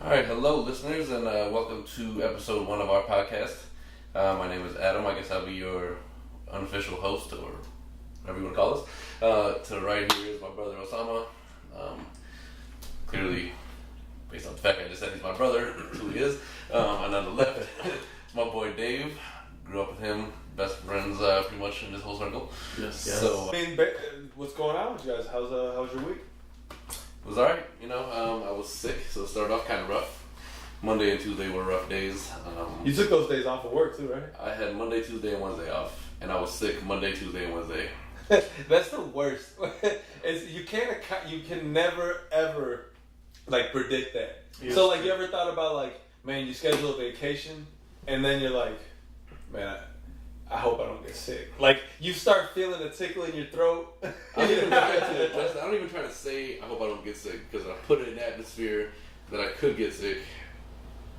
All right, hello, listeners, and welcome to episode 1 of our podcast. My name is Adam. I guess I'll be your unofficial host, or whatever you want to call us. To the right here is my brother Osama. Clearly, based on the fact I just said he's my brother, that's who he is. And on the left, it's my boy Dave. Grew up with him, best friends pretty much in this whole circle. Yes. So, What's going on with you guys? How's your week? it was alright, I was sick, so it started off kind of rough. Monday and Tuesday were rough days. You took those days off of work too, right? I had Monday, Tuesday, and Wednesday off, and I was sick Monday, Tuesday, and Wednesday. That's the worst. You can never ever like predict that. Yes. So like, you ever thought about like, man, you schedule a vacation and then you're like, man, I hope I don't get sick. Like, you start feeling a tickle in your throat. I don't even try to say I hope I don't get sick, because I put it in the atmosphere that I could get sick,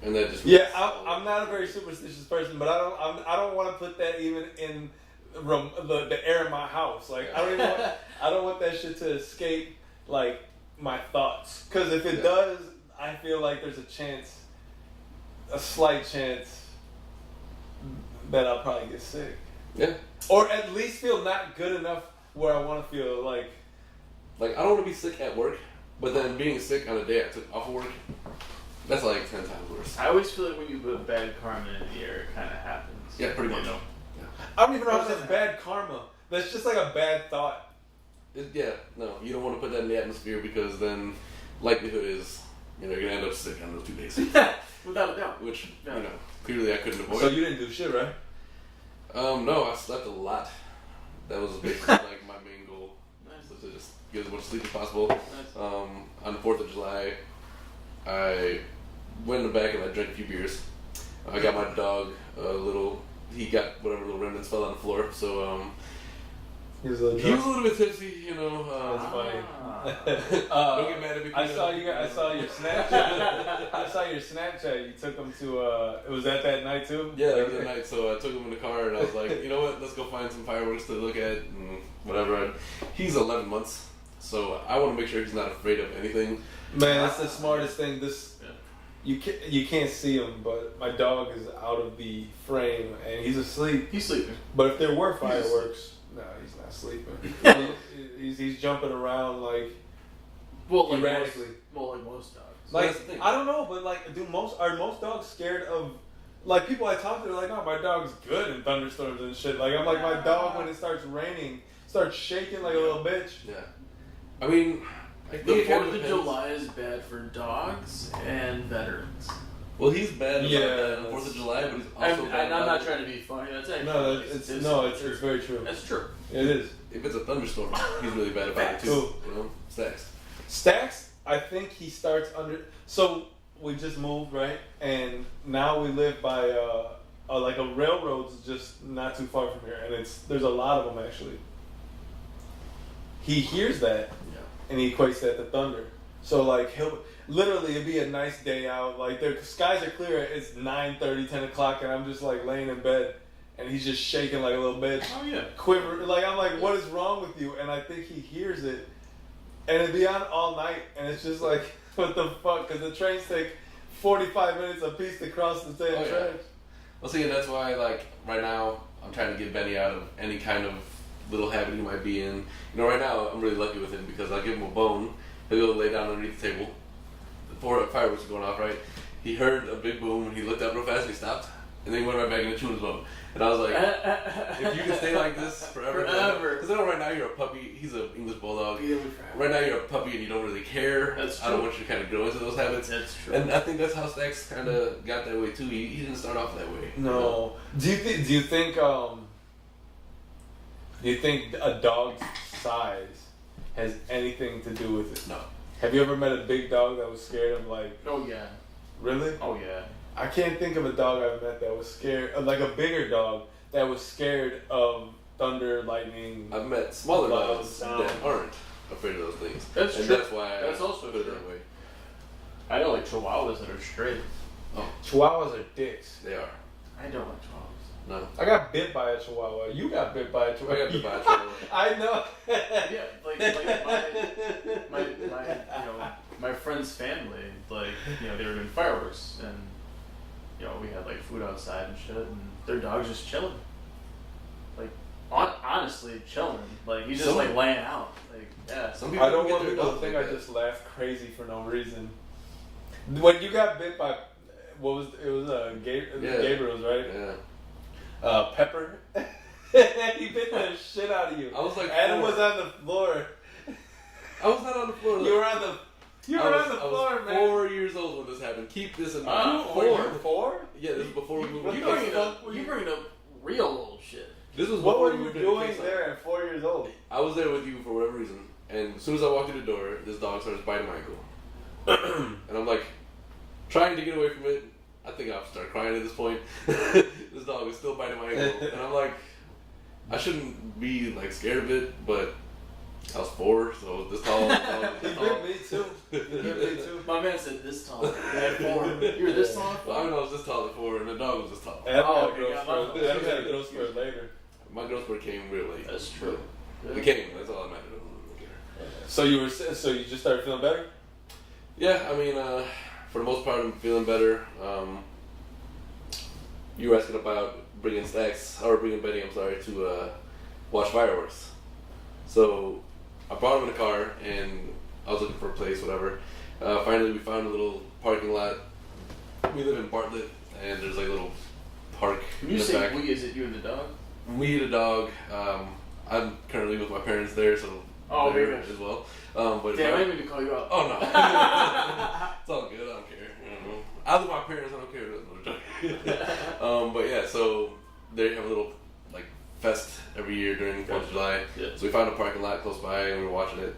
and that just I'm not a very superstitious person, but I don't want to put that even in the air in my house. Like, I don't want that shit to escape like my thoughts, because if it does, I feel like there's a slight chance that I'll probably get sick. Yeah. Or at least feel not good enough where I want to feel like I don't want to be sick at work, but then being sick on a day I took off of work, that's like 10 times worse. I always feel like when you put bad karma in the air, it kind of happens. Yeah, pretty much. You know? I don't even know if that's bad karma. That's just like a bad thought. No, you don't want to put that in the atmosphere, because then likelihood is, you're going to end up sick on those 2 days. Without a doubt. Which, clearly I couldn't avoid. So you didn't do shit, right? No, I slept a lot. That was basically like my main goal. Nice. Was to just get as much sleep as possible. Nice. On the 4th of July, I went in the back and I drank a few beers. I got my dog he got whatever little remnants fell on the floor, so He was a little bit tipsy, That's funny. Don't get mad at me. I saw your Snapchat. I saw your Snapchat. You took him to. It was at that night too. Yeah, that was that night. So I took him in the car and I was like, you know what? Let's go find some fireworks to look at and whatever. He's 11 months, so I want to make sure he's not afraid of anything. Man, that's the smartest thing. You can't see him, but my dog is out of the frame and he's asleep. He's sleeping. But if there were fireworks, no, he's not sleeping. he's jumping around like erratically. Like most dogs. Like, I don't know, but like, are most dogs scared of? Like, people I talk to, they're like, no, my dog's good in thunderstorms and shit. Like, I'm like, my dog, when it starts raining, starts shaking like a little bitch. Yeah, I mean, the 4th of July is bad for dogs and veterans. Well, he's bad about that on that's- 4th of July, but he's also bad And I'm about not trying to be funny. That's actually No, it's very true. That's true. It is. If it's a thunderstorm, he's really bad about it too. Stacks. Stacks, I think he starts under. So we just moved, right? And now we live by like a railroad's just not too far from here, and there's a lot of them actually. He hears that, and he equates that to thunder. So like it'd be a nice day out, like the skies are clear. It's 9:30, 10 o'clock, and I'm just like laying in bed, and he's just shaking like a little bitch. Oh yeah. Quiver, like I'm like, what is wrong with you? And I think he hears it, and it'd be on all night, and it's just like, what the fuck? Because the trains take 45 minutes a piece to cross the damn track. Well, see, and that's why, like, right now, I'm trying to get Benny out of any kind of little habit he might be in. Right now, I'm really lucky with him, because I'll give him a bone, he'll go lay down underneath the table. The fireworks are going off, right? He heard a big boom, and he looked up real fast, and he stopped, and then he went right back into chewing his bone. And I was like, if you can stay like this forever. Because I know right now you're a puppy. He's an English bulldog. Right now you're a puppy and you don't really care. That's true. I don't want you to kind of grow into those habits. That's true. And I think that's how Stacks kind of got that way too. He didn't start off that way. No. Do you think a dog's size has anything to do with it? No. Have you ever met a big dog that was scared of like? Oh yeah. Really? Oh yeah. I can't think of a dog I've met that was scared, like a bigger dog that was scared of thunder, lightning. I've met smaller dogs sound. that aren't afraid of those things. That's and true. That's why That's also put it true. that way. I know like Chihuahuas that are straight. Oh, Chihuahuas are dicks. they are. I don't like Chihuahuas. No. I got bit by a chihuahua. You got bit by a chihuahua. I got bit by a chihuahua. I know. Yeah, like my friend's family, like, you know, they were doing fireworks, and, you know, we had like food outside and shit, and their dog's just chilling. Like, honestly, chilling. Like, he's just like laying out. Like, yeah. Some people I don't get want their people to dogs think like I that. just laughed crazy for no reason. When you got bit by, Gabriel's, right? Yeah. Pepper. He bit the shit out of you. I was like Adam 4. was on the floor. I was not on the floor. You were on the. You were on the floor, I was man. 4 years old when this happened. Keep this in mind. Four? Yeah, this is before we moved. You to bringing Kasson. up real old shit. This was What before were we you moved to doing Kasson. there at 4 years old? I was there with you for whatever reason, and as soon as I walked through the door, this dog starts biting my ankle, and I'm like trying to get away from it. I think I'll start crying at this point. This dog is still biting my ankle, and I'm like, I shouldn't be like scared of it, but I was 4, so I was this tall. He bit me too. He bit me too. My man said this tall. At 4. You were this tall? Well, I mean, I was this tall at 4, and the dog was this tall. Adam Oh, had a okay, growth yeah, spurt. my- Adam had a growth spurt later. My growth spurt came real late. That's true. It came. That's all that mattered. So you just started feeling better? Yeah, I mean, for the most part, I'm feeling better. You were asking about bringing Benny, to watch fireworks. So I brought him in the car, and I was looking for a place, whatever. Finally, we found a little parking lot. We live in Bartlett, and there's like a little park When in you the say back. we, is it you and the dog? We eat a dog. I'm currently with my parents there, so Oh, they're very good. as well. But Damn, I didn't mean to call you out. oh no, it's all good. I don't care. I love my parents. I don't care. But yeah, so they have a little like fest every year during 4th of July. Yeah. So we found a parking lot close by, and we were watching it.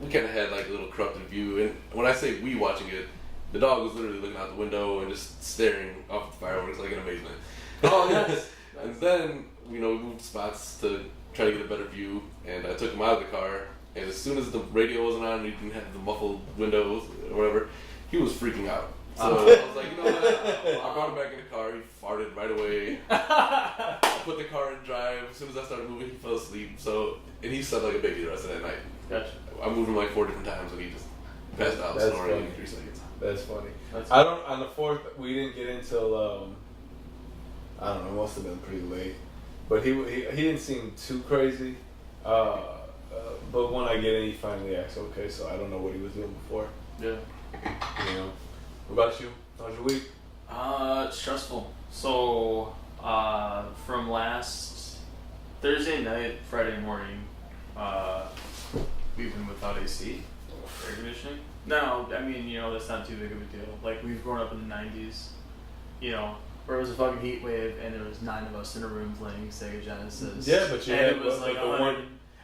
We kind of had like a little corrupted view, and when I say we watching it, the dog was literally looking out the window and just staring off the fireworks like in amazement. Oh, nice. And then, we moved spots to try to get a better view, and I took him out of the car, and as soon as the radio wasn't on, and he didn't have the muffled windows or whatever, he was freaking out. So I was like, you know what, I brought him back in the car, he farted right away. I put the car in drive, as soon as I started moving, he fell asleep, and he slept like a baby the rest of that night. Gotcha. I moved him like 4 different times, and he just passed out, That's snoring funny. in 3 seconds. That's funny. That's On the 4th, we didn't get until, I don't know, it must have been pretty late. But he didn't seem too crazy. But when I get in, he finally acts okay, so I don't know what he was doing before. Yeah. What about you? How's your week? Stressful. So, from last Thursday night, Friday morning, we've been without AC, air conditioning. No, I mean, that's not too big of a deal. Like, we've grown up in the 90s, where it was a fucking heat wave and there was 9 of us in a room playing Sega Genesis. Yeah, but you and had it was like the 100, one.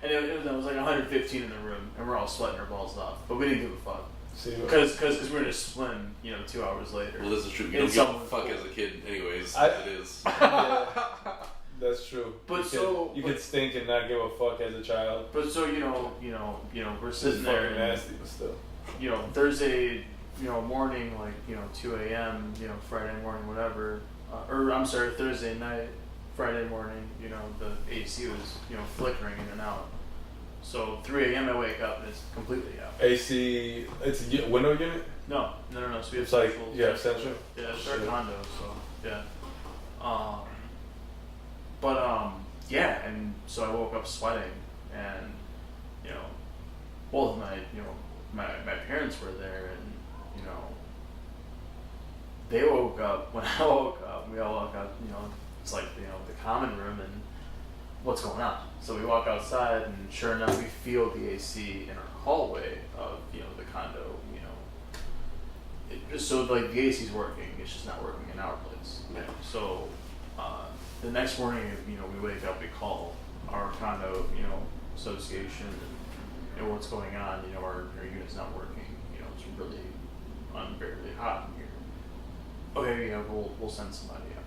and it was like 115 in the room, and we're all sweating our balls off, but we didn't give a fuck. See, Because we were just swim, 2 hours later. Well, this is true. You In don't give a some- fuck as a kid anyways, I- it is. yeah, that's true. But you could stink and not give a fuck as a child. But so we're It's sitting there, fucking and, nasty, but still. Thursday, morning, like 2 a.m., Friday morning, whatever, or I'm sorry, Thursday night, Friday morning, the AC was flickering in and out. So 3 a.m. I wake up and it's completely out. AC, it's a window unit? No. So we have It's like, central. yeah, central? Yeah, it's our Shit. condo, so yeah. Yeah, and so I woke up sweating, and both my my parents were there, and they woke up when I woke up. We all woke up. It's like the common room, and what's going on? So we walk outside, and sure enough, we feel the AC in our hallway of the condo. So like the AC's working, it's just not working in our place. Yeah. So the next morning, we wake up, we call our condo, association, and what's going on. Our unit's not working. It's really unbearably hot in here. Okay, yeah, we'll send somebody up.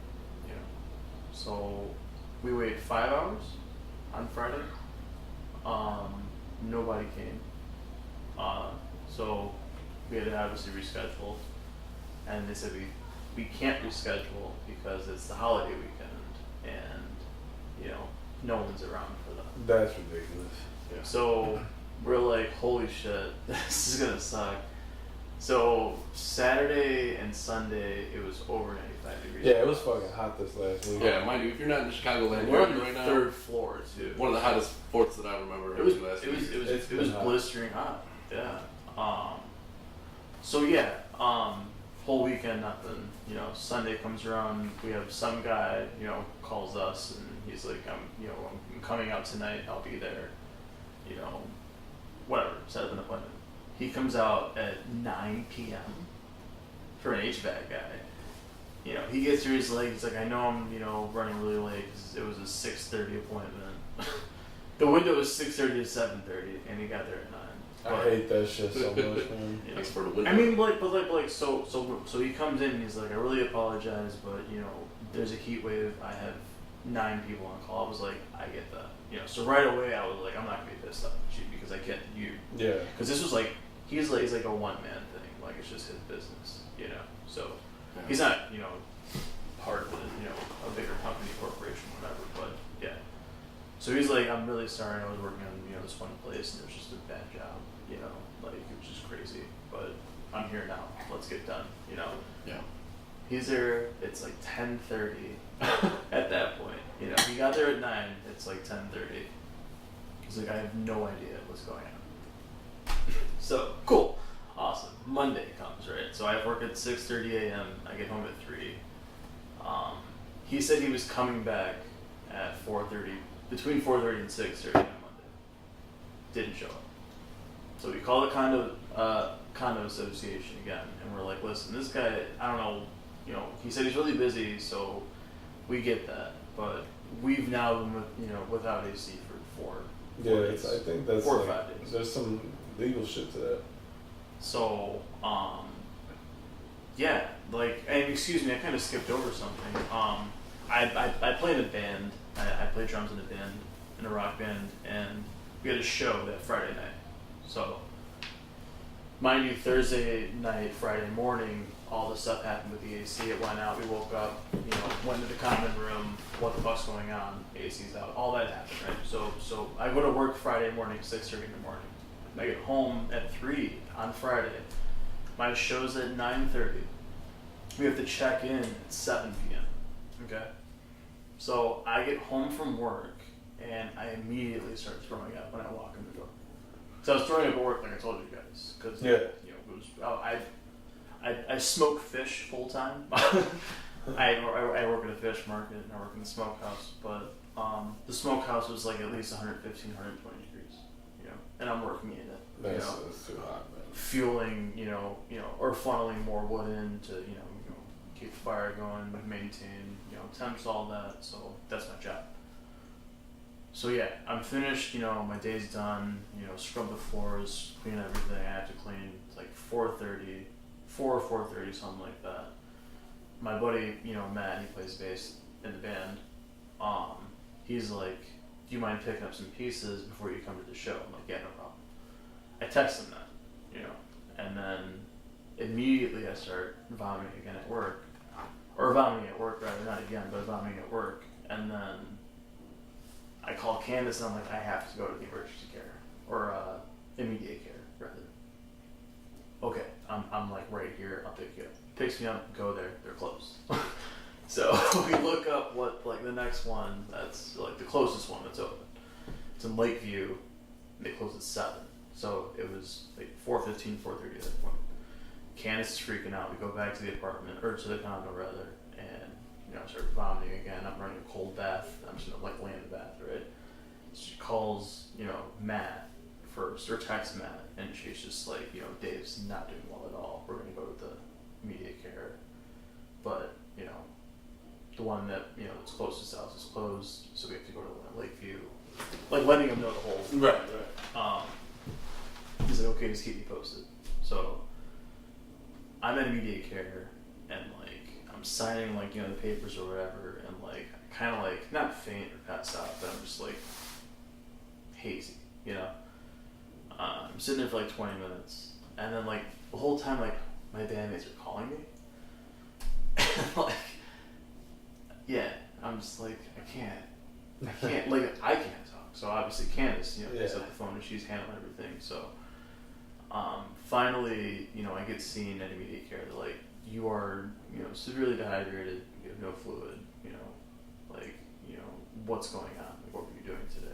So we waited 5 hours on Friday. Nobody came. So we had to obviously reschedule, and they said we can't reschedule because it's the holiday weekend. and no one's around for them. That's ridiculous. Yeah. So we're like, holy shit, this is gonna suck. So Saturday and Sunday it was over 95 degrees. Yeah, it was fucking hot this last week. Yeah, mind you, if you're not in the Chicagoland We're on area the right now, third floor too. one of the hottest forts that I remember. It was last it week. was blistering hot. Yeah. So yeah, whole weekend nothing. Sunday comes around, we have some guy, calls us and he's like, I'm coming out tonight, I'll be there. Whatever, set up an appointment. He comes out at 9 p.m. for an HVAC guy. He gets through his leg, he's like, I know I'm, running really late because it was a 6:30 appointment. The window was 6:30 to 7:30 and he got there at 9. I hate that shit so much, man. Thanks for the window. I mean, so he comes in and he's like, I really apologize, but there's a heat wave. I have 9 people on call. I was like, I get that. So right away I was like, I'm not gonna be pissed off at you because I can't. Yeah. Because this was like, he's like a one man thing. Like it's just his business. So he's not part of a bigger company, corporation, whatever. But yeah. So he's like, I'm really sorry. I was working on this one place and it was just a bad job. Like it was just crazy. But I'm here now. Let's get done. Yeah. He's there. It's like 10:30 at that point. He got there at 9. It's like 10:30. He's like, I have no idea what's going on. So cool, awesome. Monday comes, right? So I work at 6:30 a.m. I get home at 3. He said he was coming back at 4:30, between 4:30 and 6:30 on Monday. Didn't show up. So we call the condo association again, and we're like, listen, this guy, I don't know, he said he's really busy, so we get that, but we've now been without AC for 4 days. I think that's 4 or 5 days. There's some legal shit to that. So, yeah, and excuse me, I kind of skipped over something. I play in a band. I play drums in a band, in a rock band, and we had a show that Friday night. So, mind you, Thursday night, Friday morning, all the stuff happened with the AC. It went out. We woke up, went to the common room. What the fuck's going on? AC's out. All that happened, right? So I go to work Friday morning, 6:30 in the morning. I get home at 3 on Friday. My show's at 9:30. We have to check in at 7 p.m. Okay? So I get home from work and I immediately start throwing up when I walk in the door. So I was throwing up at work, like I told you guys, because it was I smoke fish full time. I work at a fish market and I work in the smokehouse, but the smokehouse was like at least 115, 120 degrees, and I'm working in it. That's too hot, man. Fueling, or funneling more wood in to keep the fire going, maintain temps, all that. So that's my job. So yeah, I'm finished, my day's done, scrub the floors, clean everything I have to clean. It's like 4:30, 4:30, something like that. My buddy, Matt, he plays bass in the band. He's like, do you mind picking up some pieces before you come to the show? I'm like, yeah, no problem. I text him that, and then immediately I start vomiting again at work. Or vomiting at work, rather, not again, but vomiting at work. And then I call Candace and I'm like, I have to go to the emergency care, or immediate care, rather. Okay, I'm like right here, I'll pick you up. Picks me up, go there, they're closed. So we look up what, like the next one that's like the closest one that's open. It's in Lakeview, and they close at 7. So it was like 4:15, 4:30 at that point. Candace is freaking out. We go back to the apartment, or to the condo rather, and I start vomiting again. I'm running a cold bath. I'm just gonna lay in the bath, right? She calls, Matt first, or texts Matt, and she's just like, Dave's not doing well at all. We're gonna go to the immediate care, but the one that that's closest to us is closed, so we have to go to the one at Lakeview. Like letting him know the whole Right. He's like, okay, just keep me posted. So I'm at immediate care, and like I'm signing like the papers or whatever, and like kind of like not faint or pass out, but I'm just like hazy, I'm sitting there for like 20 minutes, and then like the whole time like my bandmates are calling me, and like yeah, I'm just like, I can't, like, I can't talk. So obviously Candace, picks up the phone and she's handling everything. So, finally, I get seen at immediate care. They're like, you are, severely dehydrated. You have no fluid. What's going on? Like, what were you doing today?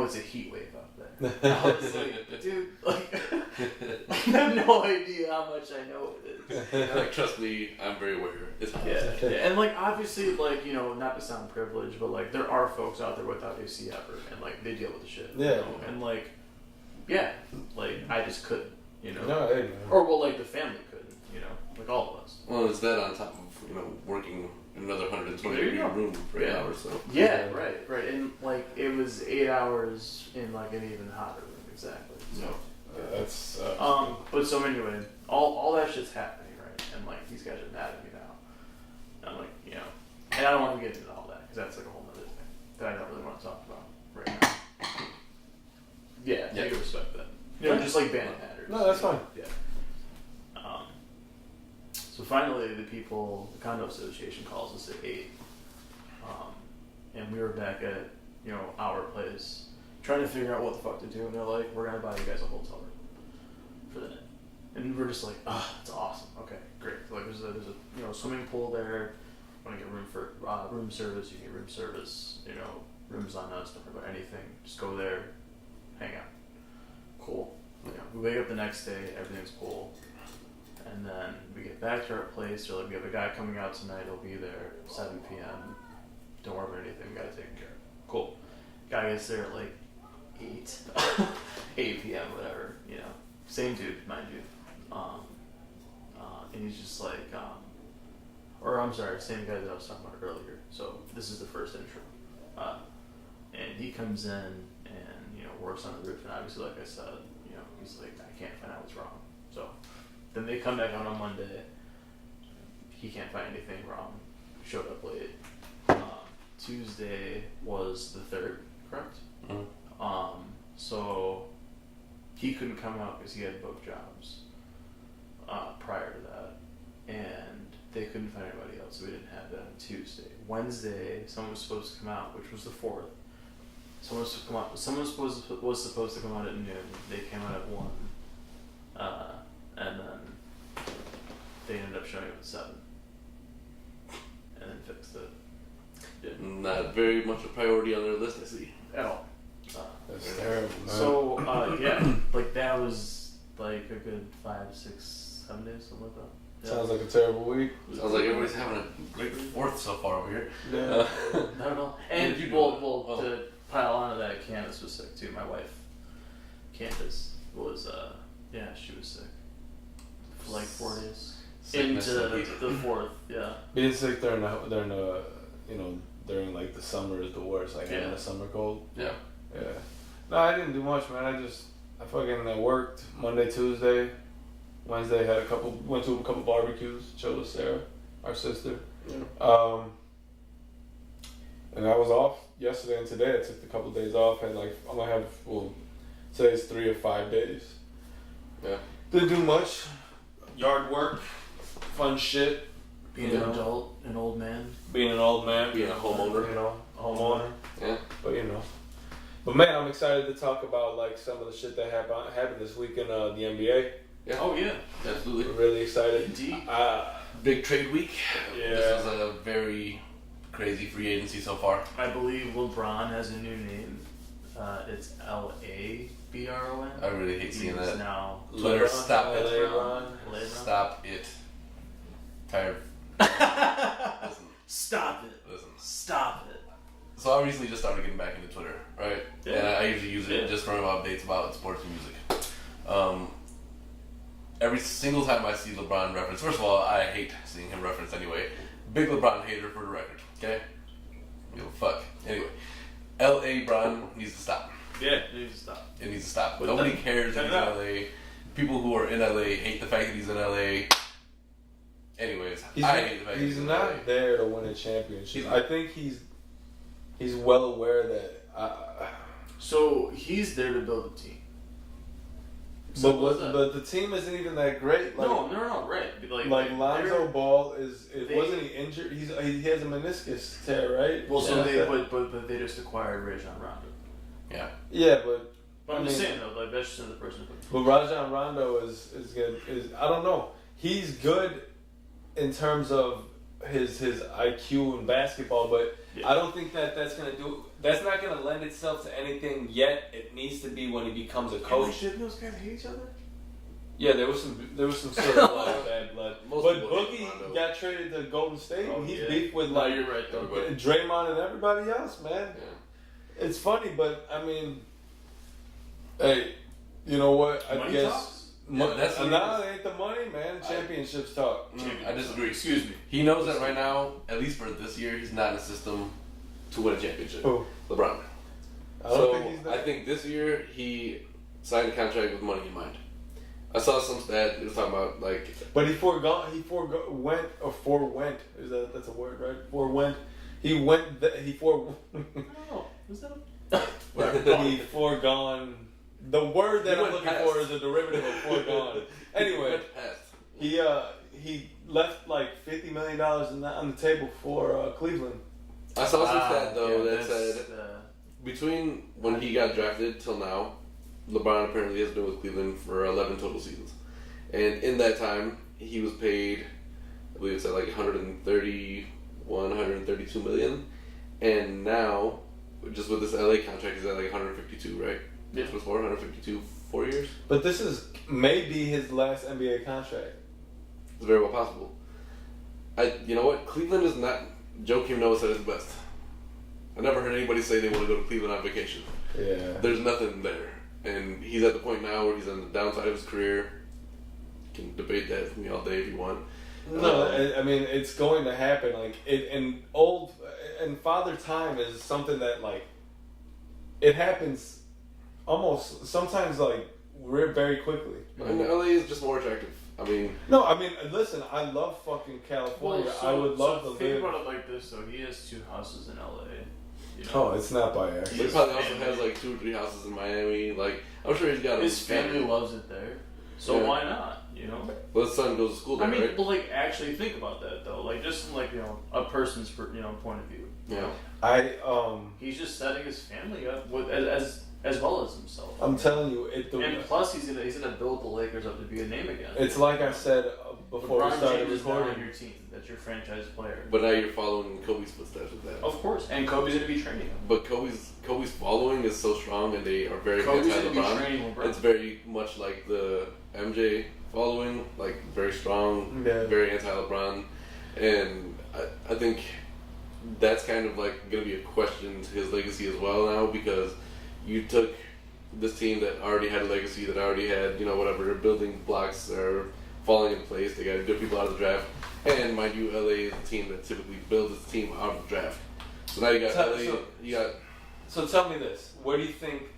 It's a heat wave up there. I was like, dude, I have no idea how much I know it is. Like, trust me, I'm very aware. It's hot. Yeah, and obviously, not to sound privileged, but there are folks out there without AC ever, and they deal with the shit. Yeah. And I just couldn't, No, hey, man. Or the family couldn't, all of us. Well, it's that on top of working in another 120 There you degree go. room for 8 hours. So Yeah, right, and it was 8 hours in an even hotter room, exactly. So that's but so anyway, all that shit's happening, right? And these guys are mad at me now. I'm and I don't want to get into all that because that's a whole other thing that I don't really want to talk about right now. Yeah, you can respect that. Just band matters. No, that's fine. Yeah. So finally, the condo association calls us at 8, and we were back at our place trying to figure out what the fuck to do, and they're like, "We're gonna buy you guys a hotel room for the night," and we're just like, "Ah, that's awesome. Okay, great. There's a swimming pool there. Want to get room for room service? You can get room service. Rooms on us. Don't worry about anything. Just go there, hang out. Cool. We wake up the next day. Everything's cool." And then we get back to our place. They're like, "We have a guy coming out tonight. He'll be there 7 p.m. Don't worry about anything. We got to take care of it." Cool. Guy gets there at 8, 8 p.m. whatever. Same dude, mind you. And he's just or I'm sorry, same guy that I was talking about earlier. So this is the first intro. And he comes in and works on the roof. And obviously, like I said, he's like, "I can't find out what's wrong." So. Then they come back out on Monday. He can't find anything wrong. Showed up late. Tuesday was the 3rd, correct? Mm-hmm. So he couldn't come out because he had both jobs prior to that, and they couldn't find anybody else, so we didn't have that on Tuesday. Wednesday, someone was supposed to come out, which was the 4th. Someone was supposed to come out at noon. They came out at 1. And then they ended up showing up at 7. And then fixed it. Yeah. Not very much a priority on their list, I see. At all. that's terrible, man. So, that was a good 5, 6, 7 days, something like that. Yeah. Sounds like a terrible week. Sounds like everybody's having a great 4th so far over here. Yeah. Not at all. And to pile onto that, Candace was sick too. My wife, Candace, was, she was sick. For 4 days. Sickness Into and heat. the 4th, yeah. Being sick during the summer is the worst. Having the summer cold. Yeah. Yeah. No, I didn't do much, man. I fucking worked Monday, Tuesday, Wednesday. Went to a couple barbecues. Chilled with Sarah, our sister. Yeah. And I was off yesterday and today. I took a couple days off. Had I might have today's 3 or 5 days. Yeah. Didn't do much. Yard work, fun shit. Being an adult, an old man. Being an old man. Being a homeowner. A homeowner. Yeah. But man, I'm excited to talk about some of the shit that happened this week in the NBA. Yeah. Oh yeah, Absolutely. We're really excited. Indeed. Big trade week. Yeah. This is a very crazy free agency so far. I believe LeBron has a new name. It's LABRON. I really hate seeing that. Now Twitter, stop it. LeBron. Stop it. Tired. Listen. Stop it. Listen. Stop it. So I recently just started getting back into Twitter, right? Yeah. And I usually use it just for updates about sports and music. Every single time I see LeBron reference, first of all, I hate seeing him referenced anyway. Big LeBron hater for the record, okay? Give a fuck. Anyway, L.A. Bron needs to stop. Yeah, it needs to stop. It needs to stop. But Nobody cares that he's in L.A. People who are in L.A. hate the fact that he's in L.A. Anyways, I hate the fact that he's in not LA. there to win a championship. I think he's well aware that. So he's there to build a team. But the team isn't even that great. Like, no, right. Like Lonzo Ball wasn't he injured? He has a meniscus tear, right? Well, so but they just acquired Rajon Rondo. Yeah. Yeah, but I'm just saying though, like that's just another person. But Rajon Rondo is good. I don't know. He's good in terms of his IQ in basketball, but I don't think that's not gonna lend itself to anything yet. It needs to be when he becomes a coach. Shouldn't those guys hate each other? Yeah, there was some sort of bad blood. But Boogie got traded to Golden State, and he's beef with you're right though, Draymond and everybody else, man. Yeah. It's funny, but I mean, hey, you know what? I guess. It ain't the money, man. Championships talk. I disagree. Excuse me. He knows that right now, at least for this year, he's not in a system to win a championship. Who? LeBron. I think this year he signed a contract with money in mind. I saw some stat. It was talking about like. But he forewent. That's a word, right? Forewent. He went. He foregone. He foregone. The word that I'm looking for is a derivative of foregone. Anyway, he left like $50 million on the table for Cleveland. I saw some stat though that said between when he got drafted till now, LeBron apparently has been with Cleveland for 11 total seasons, and in that time he was paid, I believe it said like 132 million, and now just with this LA contract he's at like 152, right? Yeah. Which was 452 4 years. But this is maybe his last NBA contract. It's very well possible. You know what? Cleveland is not. Joakim Noah said it's best. I never heard anybody say they want to go to Cleveland on vacation. Yeah. There's nothing there, and he's at the point now where he's on the downside of his career. You can debate that with me all day if you want. No, I mean it's going to happen. Like and Father Time is something that like it happens. Almost sometimes like very quickly. And LA is just more attractive. I mean, listen. I love fucking California. Well, I would love to think live. Think about it like this though. He has 2 houses in LA. You know? Oh, it's not by accident. He probably also has like 2 or 3 houses in Miami. Like I'm sure he's got his family loves it there. So why not? You know. Well, his son goes to school there. I mean, right? but like actually think about that though. Like just from like a person's point of view. You know? He's just setting his family up with as well as himself. I'm telling you, and plus he's gonna build the Lakers up to be a name again. It's like I said before we started recording. Your team, that's your franchise player. But now you're following Kobe's footsteps with that. Of course, and Kobe's gonna be training him. But Kobe's following is so strong, and they are very anti-LeBron. It's very much like the MJ following, like very strong, very anti-LeBron, and I think that's kind of like gonna be a question to his legacy as well now because. You took this team that already had a legacy, that already had, whatever, their building blocks are falling in place. They got good people out of the draft. And mind you, LA is a team that typically builds its team out of the draft. So now you got LA. So tell me this. Where do you think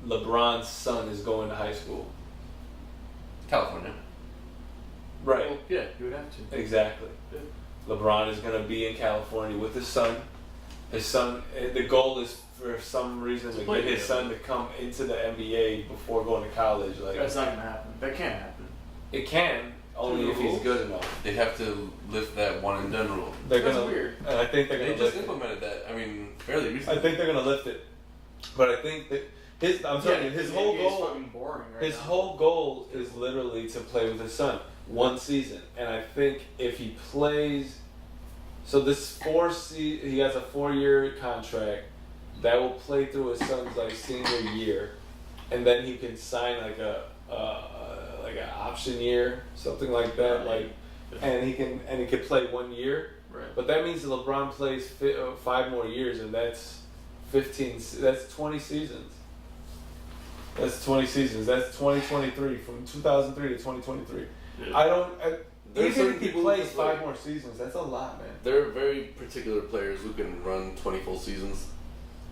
LeBron's son is going to high school? California. Right. Well, yeah, you would have to. Exactly. Yeah. LeBron is going to be in California with his son. His son, the goal is for some reason to get his son to come into the NBA before going to college. Like that's not gonna happen. That can't happen. It can only if he's good enough. They have to lift that one and done rule. That's weird. And I think they're gonna. They just implemented that. I mean, fairly recently. I think they're gonna lift it, but I think that I'm telling you, his whole goal. His whole goal is literally to play with his son one season, and I think if he plays, so this he has a 4-year contract. That will play through his son's like senior year, and then he can sign like an option year, something like that. And he can play 1 year. Right. But that means that LeBron plays 5 more years, and that's 15. That's 20 seasons. That's 20 seasons. That's 2023 from 2003 to 2023. Yeah. Even if he plays 5 more seasons, that's a lot, man. There are very particular players who can run 20 full seasons.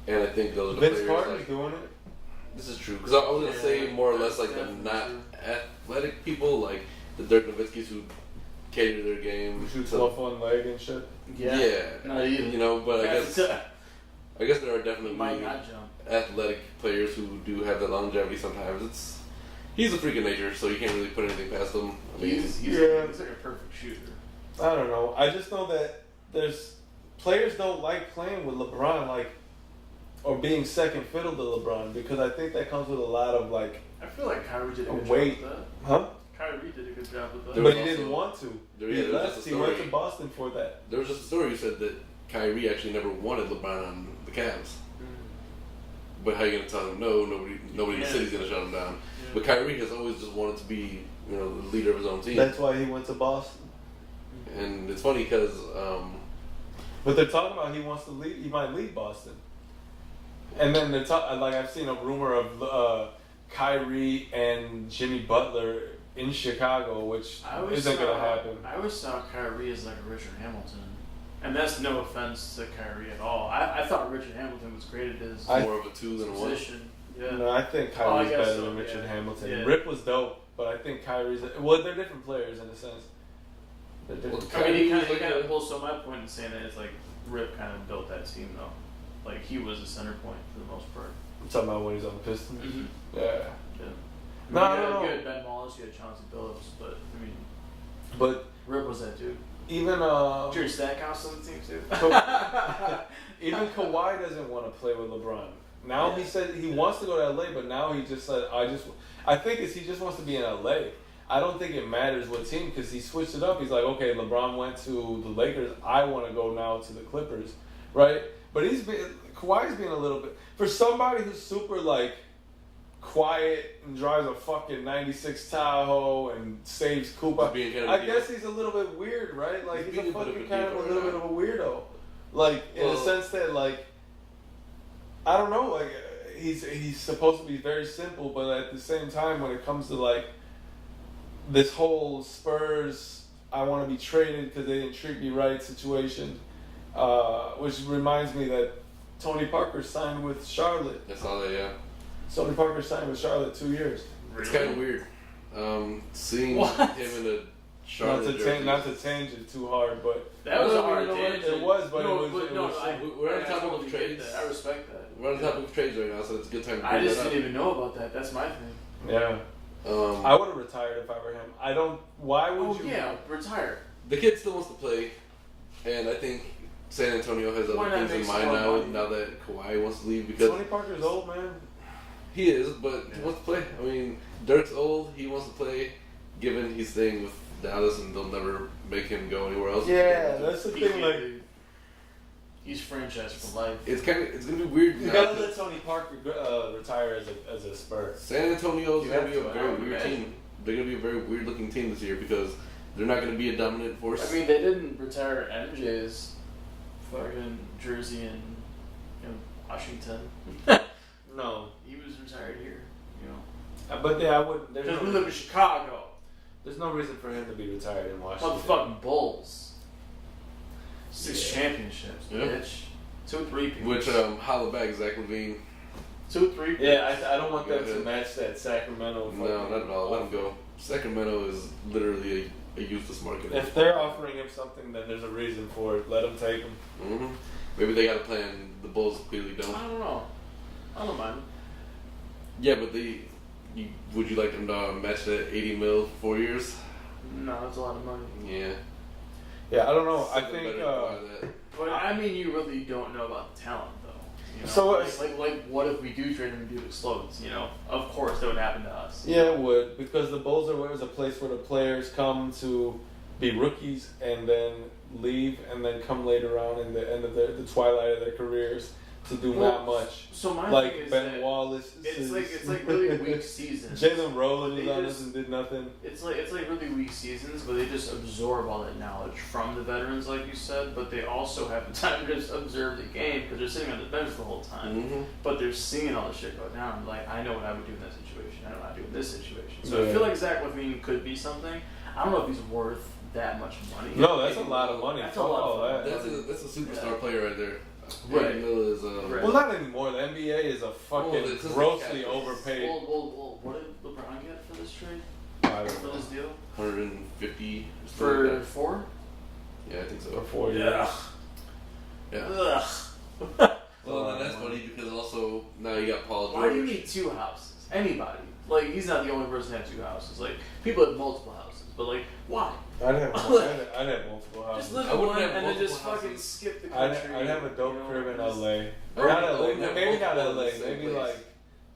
And I think those are the Vince players. Carter's doing it. This is true because I was gonna say more or less like the not athletic people, like the Dirk Nowitzkis who cater their game, shoots off one leg and shit. Yeah. But I guess there are definitely might not jump. athletic players who do have the longevity. Sometimes He's a freak of nature, so you can't really put anything past him. I mean, He's like a perfect shooter. I don't know. I just know that players don't like playing with LeBron, like, or being second fiddle to LeBron, because I think that comes with a lot of like. I feel like Kyrie did a good weight. job with that. Huh? Kyrie did a good job with that. There But was he didn't also- want to. there- He yeah, there was left. just a He went story. to Boston for that. There was just a story who said that Kyrie actually never wanted LeBron on the Cavs. But how you gonna tell him no? Nobody in the city's gonna shut him down. Yeah. But Kyrie has always just wanted to be, the leader of his own team. That's why he went to Boston. And it's funny because But they're talking about he wants to leave. He might leave Boston. And then they're like I've seen a rumor of Kyrie and Jimmy Butler in Chicago, which isn't gonna happen. I always saw Kyrie as like a Richard Hamilton, and that's no offense to Kyrie at all. I thought Richard Hamilton was great at his more of a two than a one. position. Yeah. No, I think I Kyrie's guess better so, than Richard yeah. Hamilton. Yeah. Rip was dope, but I think Kyrie's. Well, they're different players in a sense. They're different. I mean, he Kyrie kind was like of a- pulls. So my point in saying that is like Rip kind of built that team though. Like he was a center point for the most part. I'm talking about when he's on the Pistons. Mm-hmm. Yeah. Yeah. No, I you don't know. had Ben Wallace, you had Chauncey Billups, but I mean, But Rip was that dude. even Jerry Stackhouse on the team too. even Kawhi doesn't want to play with LeBron. Now he said he wants to go to LA, but now he just said I think he just wants to be in LA. I don't think it matters what team because he switched it up. He's like, okay, LeBron went to the Lakers. I want to go now to the Clippers, right? But Kawhi's being a little bit for somebody who's super like quiet and drives a fucking '96 Tahoe and saves Koopa. He's being kind of I guess he's a little bit weird, right? Like He's he's a being a bit of fucking a kind of a diva little right bit of a weirdo. Like in Well- the sense that like I don't know, like he's supposed to be very simple, but at the same time when it comes to like this whole Spurs I want to be traded because they didn't treat me right situation, which reminds me that Tony Parker signed with Charlotte. I saw that, yeah. Tony Parker signed with Charlotte 2 years. It's kind of weird. Seeing What? him in a Charlotte jersey. Not to change it too hard, but That was No, a hard you know what? tangent. It was, but no, it was- no, we're on I top of totally trades. get that. I respect that. We're on top of trades right now, so it's a good time to I bring just that up. didn't even know about that. That's my thing. yeah. I would have retired if I were him. I don't. Why would Oh you? yeah, retire. The kid still wants to play, and I think San Antonio has Why other not things in make some mind more now. money? Now that Kawhi wants to leave, because Tony Parker's old, man. he is, but he Yeah. wants to play. I mean, Dirk's old. He wants to play. Given he's staying with Dallas, and they'll never make him go anywhere else. Yeah, that's the He thing. can't Like, leave. He's franchised for life. It's gonna be weird. you now gotta 'cause let Tony Parker retire as a Spur. San Antonio's You gonna have be a to, I very would weird imagine. team. They're gonna be a very weird looking team this year because they're not gonna be a dominant force. I mean, they didn't retire MJ's fucking jersey in Washington. No, He was retired here, you know. but yeah, I wouldn't. Because we live in Chicago. There's no reason for him to be retired in Washington. Motherfucking Bulls. 6 Yeah. championships, Yeah. bitch. 2 3-peats. Which holla back Zach LaVine. 2 3-peats. Yeah, I don't want them Go to ahead. match that Sacramento. No, not at all. Let him go. Sacramento is literally a useless market. If they're offering him something, then there's a reason for it. Let him take him. hmm Maybe they got a plan. The Bulls clearly don't. I don't know. I don't mind. Yeah, but would you like them to match that 80 mil for 4 years? No, that's a lot of money. Yeah. Yeah, I don't know. I Something think. better to buy that. But I mean, you really don't know about the talent, though. You know? So, like, what if we do trade him and do explodes? You know, of course that would happen to us. Yeah, it would, because the Bulls are always a place where the players come to be rookies and then leave and then come later on in the end of the twilight of their careers to do not much. So my thing Like is Ben that Wallace. it's like really weak seasons. Jalen Rowland was They on just- this and did nothing. It's like really weak seasons, but they just absorb all that knowledge from the veterans, like you said. But they also have the time to just observe the game because they're sitting on the bench the whole time. hmm But they're seeing all the shit go down. Like, I know what I would do in that situation. I know what I do in this situation. So I Yeah. feel like Zach LaVine could be something. I don't know if he's worth that much money. No, that's a Maybe- lot of money. That's a Fuck lot all of that. That's a superstar Yeah. player right there. Right. 80 mil is Right. Well, not anymore. The NBA is a fucking Well, this is grossly the cap. overpaid. Well, what did LeBron get for this trade? I don't For know. this deal? 150 or something For like that. 4? Yeah, I think so. For 4 years. Yeah. Ugh. Well, then that's funny because also now you got Paul George. Why do you need 2 houses? Anybody. Like, he's not the only person that has 2 houses. Like, people have multiple houses, but like, why? I'd have multiple houses. Just live I in wouldn't one have and then just multiple fucking houses. skip the I'd country. have a dope crib in LA. Right. Not I LA, wouldn't have maybe not multiple LA, in the same maybe place. like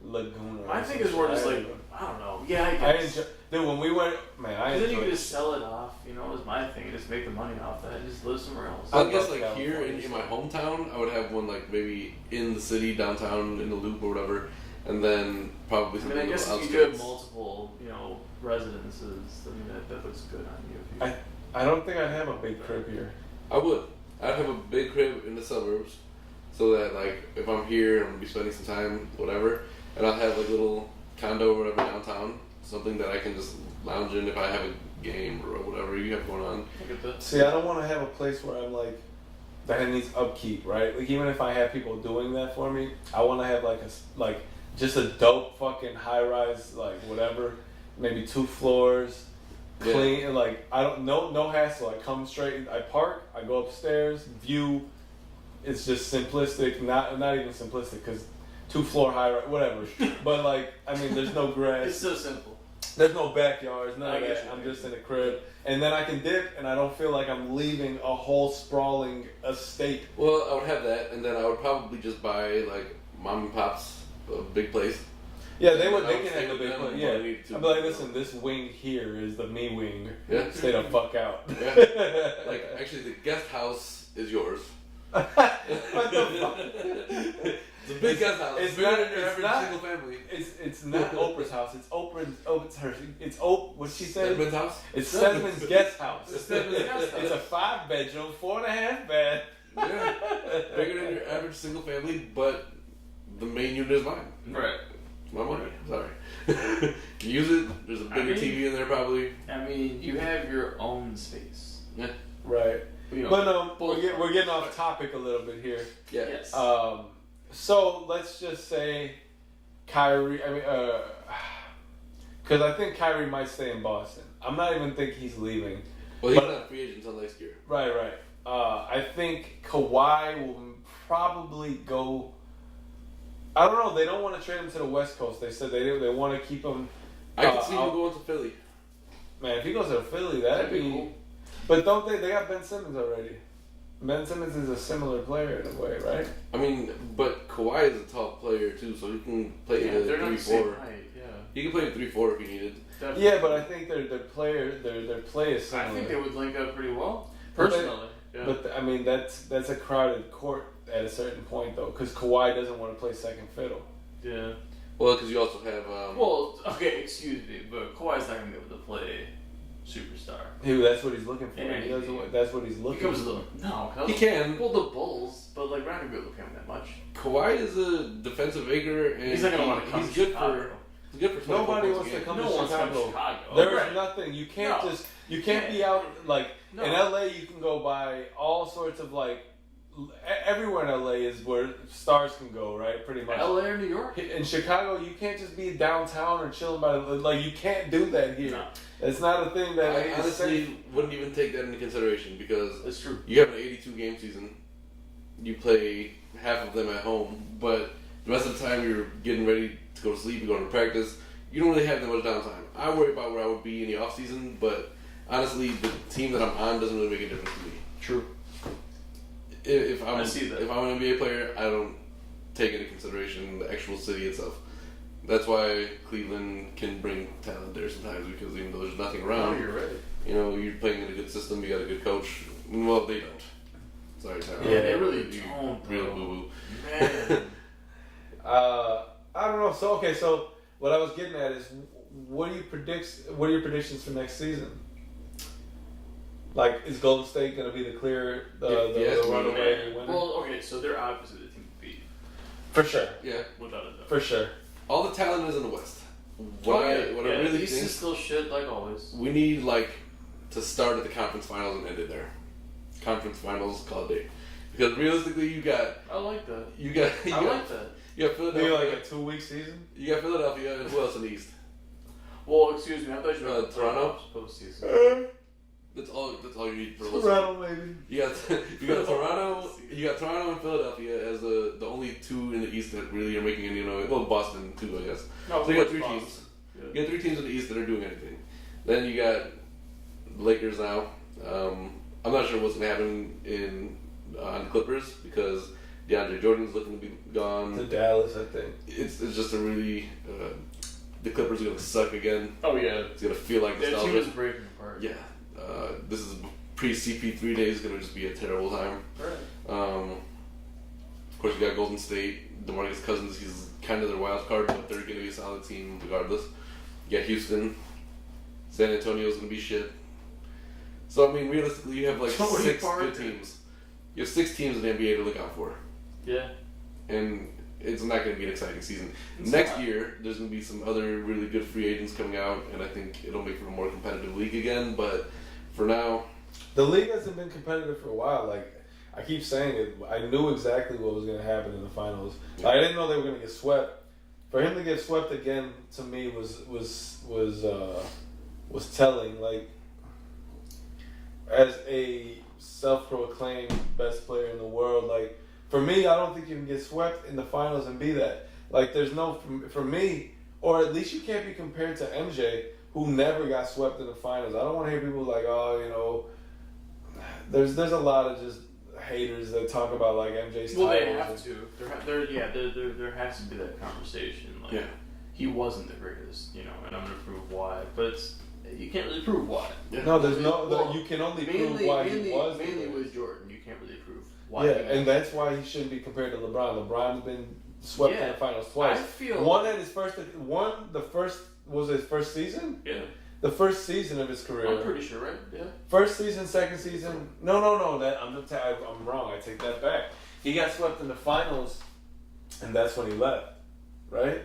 Laguna. or I think some it's more shit. just I like, don't know. I don't know. Yeah, I I guess. enjoy, dude, when we went, man, I Because then you enjoyed can just sell it off, you know, is my thing. Just make the money off that and just live somewhere else. I I guess love like here California, in my so. hometown, I would have one like maybe in the city, downtown, in the loop or whatever, and then probably I something mean, I in guess the if you do have outskirts. multiple, you know, residences, I mean, that looks good on you. If you I don't think I'd have a big crib here. I would. I'd have a big crib in the suburbs, so that like if I'm here, I'm gonna be spending some time, whatever, and I'll have like a little condo or whatever downtown, something that I can just lounge in if I have a game or whatever you have going on. look at that. See, I don't want to have a place where I'm like, that it needs upkeep, right? Like even if I have people doing that for me, I want to have like just a dope fucking high rise, like whatever, maybe 2 floors, Yeah. clean, and like I don't no hassle. I come straight, I park, I go upstairs, view. It's just simplistic, not even simplistic because 2-floor high rise, whatever. But like I mean, there's no grass. It's so simple. There's no backyards, none I of get that. you. I'm just in a crib. And then I can dip and I don't feel like I'm leaving a whole sprawling estate. Well, I would have that, and then I would probably just buy like mom and pop's a big place. Yeah, I they would can stay have the with big them, place. but Yeah. I need to- I'd be like, listen, this wing here is the me wing. Yeah. Stay the fuck out. Yeah. Like actually, the guest house is yours. what the fuck? It's a big guest house. It's bigger not- than your it's average not- single family. It's not Oprah's house. It's Oprah's. Oh, it's her. It's what she said. Stedman's house. It's Stedman's guest house. It's Stedman's guest house. It's a 5-bedroom, 4.5 bed. Yeah, bigger than your average single family, but the main unit is mine. Right. It's my money. Sorry. Use it. There's a bigger TV in there probably. I mean, you have your own space. Yeah. Right. You know, But both we're getting off topic a little bit here. Yeah. Yes. So let's just say Kyrie. I mean, because I think Kyrie might stay in Boston. I'm not even think he's leaving. Well, he's But- not a free agent until next year. Right. I think Kawhi will probably go. I don't know. They don't want to trade him to the West Coast. They said they want to keep him. I can see him out. going to Philly. Man, if he goes to Philly, that'd be. cool. But don't they? They got Ben Simmons already. Ben Simmons is a similar player in a way, right? I mean, but Kawhi is a tall player too, so he can play Yeah, a they're not the same 3-4. height. Yeah. He can play a 3-4 if he needed. Definitely. Yeah, but I think their play is similar. I think they would link up pretty well. But they- Personally. Yeah. But I mean, that's a crowded court at a certain point though, because Kawhi doesn't want to play second fiddle. yeah. Well, because you also have. Well, okay, excuse me, but Kawhi's not gonna be able to play superstar. That's what he's looking for. Yeah, He doesn't. yeah. That's what he's He looking comes for. no, He can. Well, the Bulls, but like we're not gonna be able to pay him that much. Kawhi is a defensive maker, and He's not gonna want to come he's to good Chicago. He's good for 24 Nobody points wants a to game. come No to one wants to come to Chicago. Chicago. There's Right. nothing. You can't No. just. You can't be out like No. in LA. You can go by all sorts of like. Everywhere in LA is where stars can go, right? Pretty much. LA or New York? In Chicago, you can't just be downtown or chilling by the like. You can't do that here. No. It's not a thing that I is honestly safe. wouldn't even take that into consideration because That's true. you have an 82 game season. You play half of them at home, but the rest of the time you're getting ready to go to sleep, you're going to practice. You don't really have that much downtime. I worry about where I would be in the off season, but honestly, the team that I'm on doesn't really make a difference to me. True. If I'm I see that. if I'm an NBA player, I don't take into consideration the actual city itself. That's why Cleveland can bring talent there sometimes because even though there's nothing Oh, around, you're right. you know, you're playing in a good system, you got a good coach. Well, they don't. Sorry, Tyler. Yeah, they really You don't, Real though. boo boo. Man. I don't know. So what I was getting at is, what are your predictions for next season? Like, is Golden State going to be the clear, Yes, the runaway winner? Well, okay, so they're obviously the team to beat, For sure. Yeah. without a doubt. For sure. All the talent is in the West. What Oh, I yeah, what yeah, I really the East think is still shit like always. we need like to start at the conference finals and end it there. Conference finals, call it day. Because realistically, you got I like that. you got I like that. you got Maybe Philadelphia. like a 2-week season? You got Philadelphia and who else in the East? Well, excuse me, I thought you were Toronto? postseason. That's all you need for a list. Toronto, maybe. You got Toronto and Philadelphia as the only two in the East that really are making any noise. Well, Boston too, I guess. No, So you got Boston. 3 teams. You got 3 teams in the East that are doing anything. Then you got the Lakers now. I'm not sure what's going to happen on the Clippers because DeAndre Jordan's looking to be gone. To Dallas, I think. It's just a really the Clippers are going to suck again. Oh yeah, it's going to feel like their nostalgia. team is breaking apart. Yeah, this is pre-CP3 days. Going to just be a terrible time. Right. Of course, you got Golden State, DeMarcus Cousins. He's kind of their wild card, but they're going to be a solid team regardless. You got Houston. San Antonio's going to be shit. So, I mean, realistically, you have like 6 good teams. You have 6 teams in the NBA to look out for. Yeah. And it's not going to be an exciting season. Next year, there's going to be some other really good free agents coming out, and I think it'll make for a more competitive league again. But for now, the league hasn't been competitive for a while. Like I keep saying it, I knew exactly what was going to happen in the finals. Yeah. I didn't know they were going to get swept. For him to get swept again, to me, was telling. Like, as a self-proclaimed best player in the world, like, for me, I don't think you can get swept in the finals and be that. Like, there's no, for me, or at least you can't be compared to MJ, who never got swept in the finals. I don't want to hear people like, oh, you know, there's a lot of just haters that talk about like MJ's well, titles. they have to. There has to be that conversation. Like, he wasn't the greatest, you know, and I'm gonna prove why. But you can't really prove why. Yeah. No, there's you can only prove why he was. Mainly with Jordan, you can't really prove why. Yeah, and that's why he shouldn't be compared to LeBron. LeBron's been swept in the finals twice. I feel was his first season? Yeah. The first season of his career. I'm pretty sure, right? Yeah. First season, second season. No. I'm wrong. I take that back. He got swept in the finals, and that's when he left, right?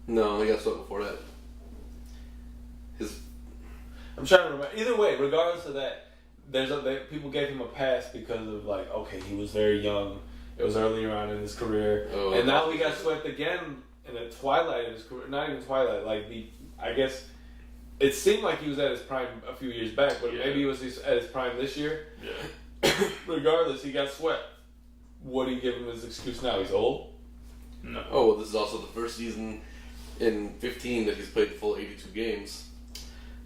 no, he got swept before that. I'm trying to remember. Either way, regardless of that, people gave him a pass because of like, okay, he was very young. It was earlier on in his career, and now he got swept again in the twilight of his career. Not even twilight, like I guess. It seemed like he was at his prime a few years back, but maybe he was at his prime this year. Yeah. Regardless, he got swept. What do you give him as excuse now? He's old? No. Oh, well, this is also the first season in 15 that he's played the full 82 games.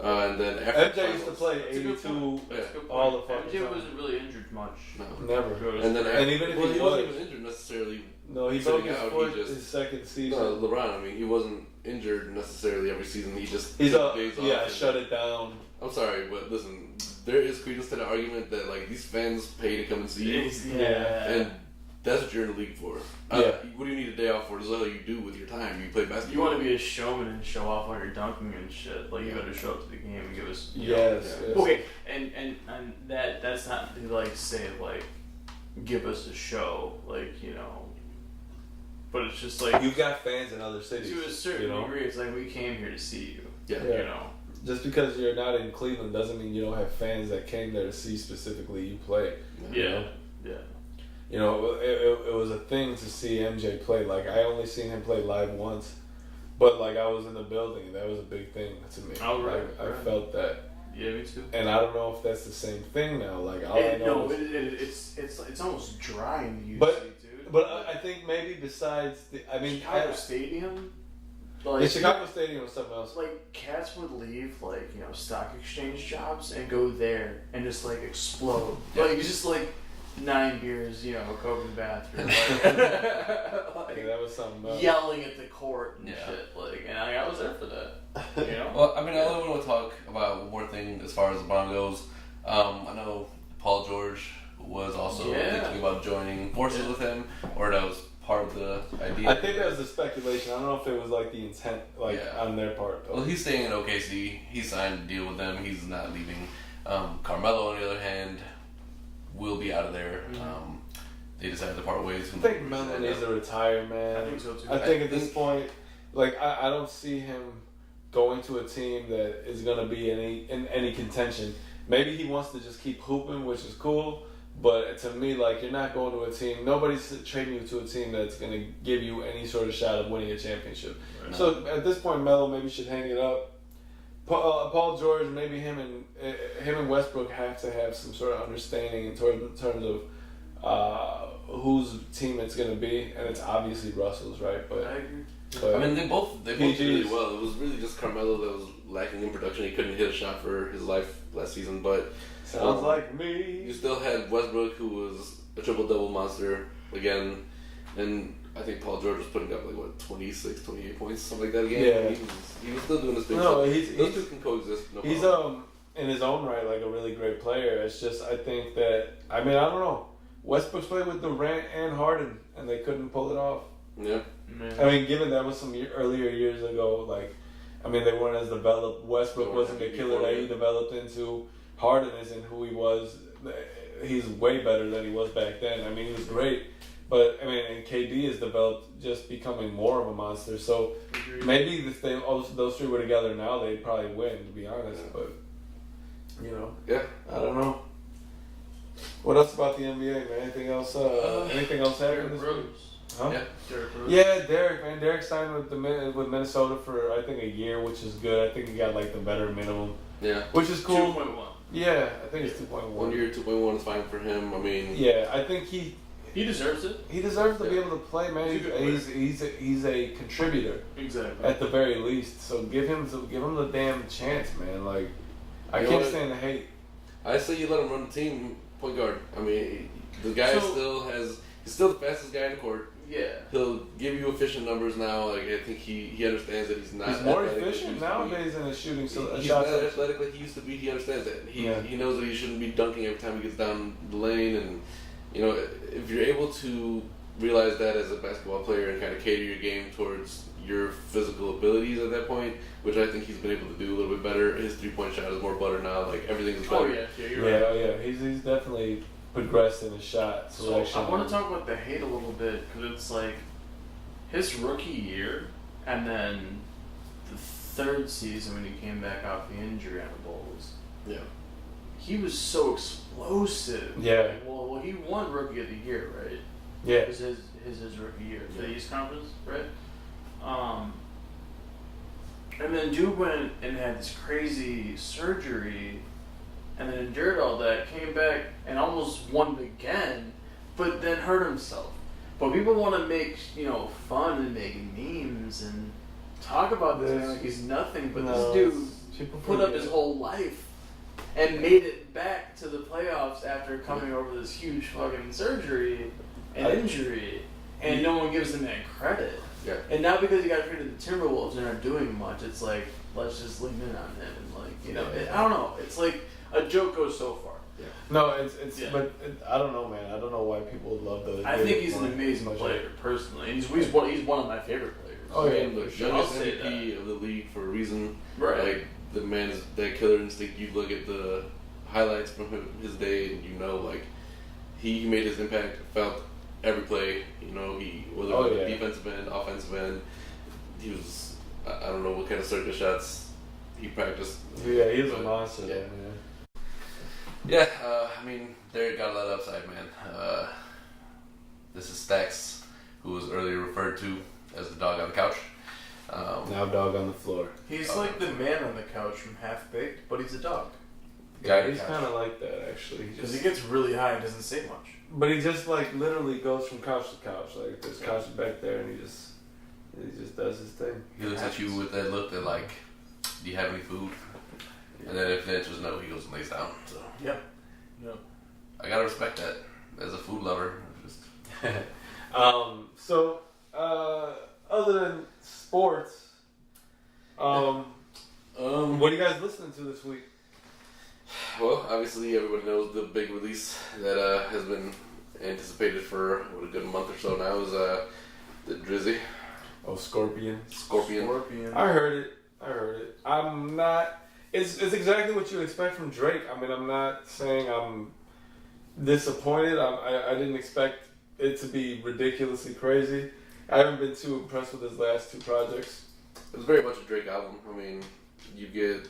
And then after MJ used to play 82 all the fucking MJ time. wasn't really injured much. No. Never. And even if he he wasn't even injured necessarily. No, he sitting broke his out, foot he just- his second season. No, LeBron. I mean, he wasn't injured necessarily every season. He just He's took days off. and- shut it down. I'm sorry, but listen, there is credence to the argument that like these fans pay to come and see you, and that's what you're in the league for. What do you need a day off for? This is all you do with your time. You play basketball. You want to be a showman and show off while you're dunking and shit. Like, you better show up to the game and give us. Yes. Okay, and that's not to like say like give us a show, like, you know. But it's just like You've got fans in other cities. to a certain degree, it's like we came here to see you. Yeah. You know. Just because you're not in Cleveland doesn't mean you don't have fans that came there to see specifically you play. Yeah. You know? Yeah. You know, it was a thing to see MJ play. Like, I only seen him play live once, but like I was in the building, and that was a big thing to me. Oh, right, I felt that. Yeah, me too. And I don't know if that's the same thing now. Like, all I know is it's almost dry in the UC, dude. But I think maybe besides Chicago Stadium. Like, the Chicago Stadium was something else. Like, cats would leave, like, you know, stock exchange jobs and go there and just, like, explode. Like, just, like, 9 beers, you know, a Coke in the bathroom. Like, Yeah, that was something else. yelling at the court and shit. Like, and I was there for that. You know? Well, I mean, I only want to talk about one more thing as far as LeBron goes. I know Paul George was also thinking about joining forces with him, or that was part of the idea. I think that was the speculation. I don't know if it was like the intent, on their part. Though. Well, he's staying in OKC. He signed a deal with them. He's not leaving. Carmelo, on the other hand, will be out of there. They decided to part ways. I think Melo needs to retire, man. I think so too. I think at this point, like I don't see him going to a team that is going to be in any contention. Maybe he wants to just keep hooping, which is cool. But to me, like, you're not going to a team. Nobody's trading you to a team that's going to give you any sort of shot of winning a championship. Right. So at this point, Melo maybe should hang it up. Paul George, maybe him and Westbrook have to have some sort of understanding in terms of whose team it's going to be, and it's obviously Russell's, right? But I agree. But I mean, they both did really PGs. well. It was really just Carmelo that was lacking in production. He couldn't hit a shot for his life last season, but Sounds like me. you still had Westbrook, who was a triple-double monster again, and I think Paul George was putting up 26, 28 points, something like that again. Yeah. He was still doing his thing. No, so he's those two can coexist. No he's problem. in his own right like a really great player. It's just I think that I don't know. Westbrook's played with Durant and Harden, and they couldn't pull it off. Yeah. I mean, given that was some earlier years ago, they weren't as developed. Westbrook wasn't the killer that he developed into. Harden isn't who he was. He's way better than he was back then. I mean, he was great. But, and KD has developed just becoming more of a monster. So, maybe if those three were together now, they'd probably win, to be honest. But, Yeah. I don't know. What else about the NBA, man? Anything else happening this week? Huh? Yeah. Derrick Rose. Yeah, Derek, man. Derek signed with Minnesota for, I think, a year, which is good. I think he got, the better minimum, Yeah. which is cool. 2.1. Yeah, I think it's 2.1. 1 year, 2.1 is fine for him. I mean, Yeah, I think he deserves it. deserves to be able to play, man. He's a good He's a contributor Exactly. at the very least. So give him the damn chance, man. I You know can't what? stand the hate. I say you let him run the team point guard. I mean, the guy he's still the fastest guy in the court. Yeah. He'll give you efficient numbers now. I think he understands that he's not. He's more athletic as he efficient used to be. nowadays in his shooting. So He's shots not athletic like he used to be. He understands that. He knows that he shouldn't be dunking every time he gets down the lane. And if you're able to realize that as a basketball player and kind of cater your game towards your physical abilities at that point, which I think he's been able to do a little bit better. His 3-point shot is more butter now. Everything's better. Oh yeah, you're right. Oh yeah. He's definitely progressed in his shot So selection. I want to talk about the hate a little bit because it's his rookie year, and then the third season when he came back off the injury on the Bulls. Yeah. He was so explosive. Yeah. Well, he won Rookie of the Year, right? Yeah. It was his rookie year for the East Conference, right? And then dude went and had this crazy surgery, and then endured all that, came back and almost won it again, but then hurt himself. But people want to make fun and make memes and talk about this man like he's nothing, but this dude put up his whole life and made it back to the playoffs after coming over this huge fucking surgery and injury, and no one gives the man credit. Yeah. And now because he got traded to the Timberwolves and aren't doing much, it's let's just lean in on him and I don't know. It's a joke goes so far. Yeah. No, but I don't know, man. I don't know why people love the. I think he's an amazing player, personally. And he's one of my favorite players. Oh yeah, the youngest MVP of the league for a reason. Right. The man's that killer instinct. You look at the highlights from his day, and he made his impact felt every play. Whether it was defensive end, offensive end, he was. I don't know what kind of circus shots he practiced. Yeah, he was a monster, yeah. man. Yeah, Derek got a lot of upside, man. This is Stacks, who was earlier referred to as the dog on the couch. Now dog on the floor. He's like the man on the couch from Half Baked, but he's a dog. He's kind of like that, actually. Because he gets really high and doesn't say much. But he just literally goes from couch to couch. There's couch back there, and he just does his thing. He looks at you with that look that do you have any food? And then if the answer is no, he goes and lays down. So Yep. I gotta respect that as a food lover. So other than sports, what are you guys listening to this week? Well, obviously everybody knows the big release that has been anticipated for a good month or so now is the Drizzy. Oh, Scorpion. I heard it. I'm not. It's exactly what you expect from Drake. I'm not saying I'm disappointed. I didn't expect it to be ridiculously crazy. I haven't been too impressed with his last two projects. It was very much a Drake album. You get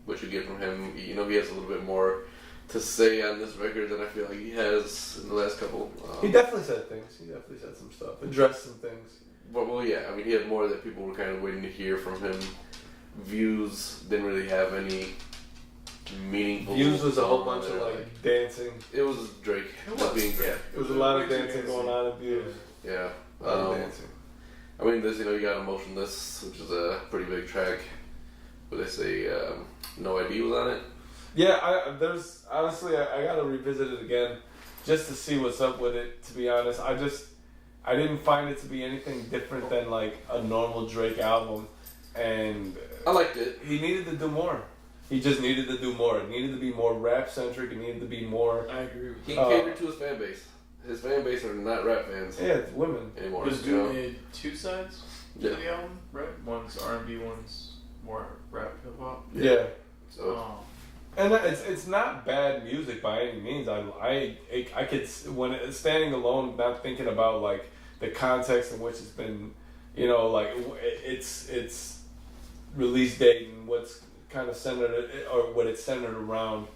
what you get from him. He has a little bit more to say on this record than I feel like he has in the last couple. He definitely said things. He definitely said some stuff. Addressed some things. Well, yeah. He had more that people were kind of waiting to hear from him. Views didn't really have any meaningful. Views was a whole bunch of dancing. It was Drake. It was being Drake. It was a lot of dancing going on in Views. Yeah. A lot of dancing. I mean, this, you got Emotionless, which is a pretty big track. But they say No ID was on it. Yeah, I gotta revisit it again just to see what's up with it. To be honest, I didn't find it to be anything different than like a normal Drake album, and I liked it. He needed to do more. He just needed to do more. It needed to be more rap centric. It needed to be more. I agree with He that. catered to his fan base. His fan base are not rap fans. Yeah, it's women anymore. Because Dude made 2 sides to Yeah. the album, right? One's R&B, one's more rap hip hop. Yeah. So. And it's not bad music by any means. I could, when it's standing alone, not thinking about like the context in which it's been, like its release date and what's kind of centered or what it's centered around.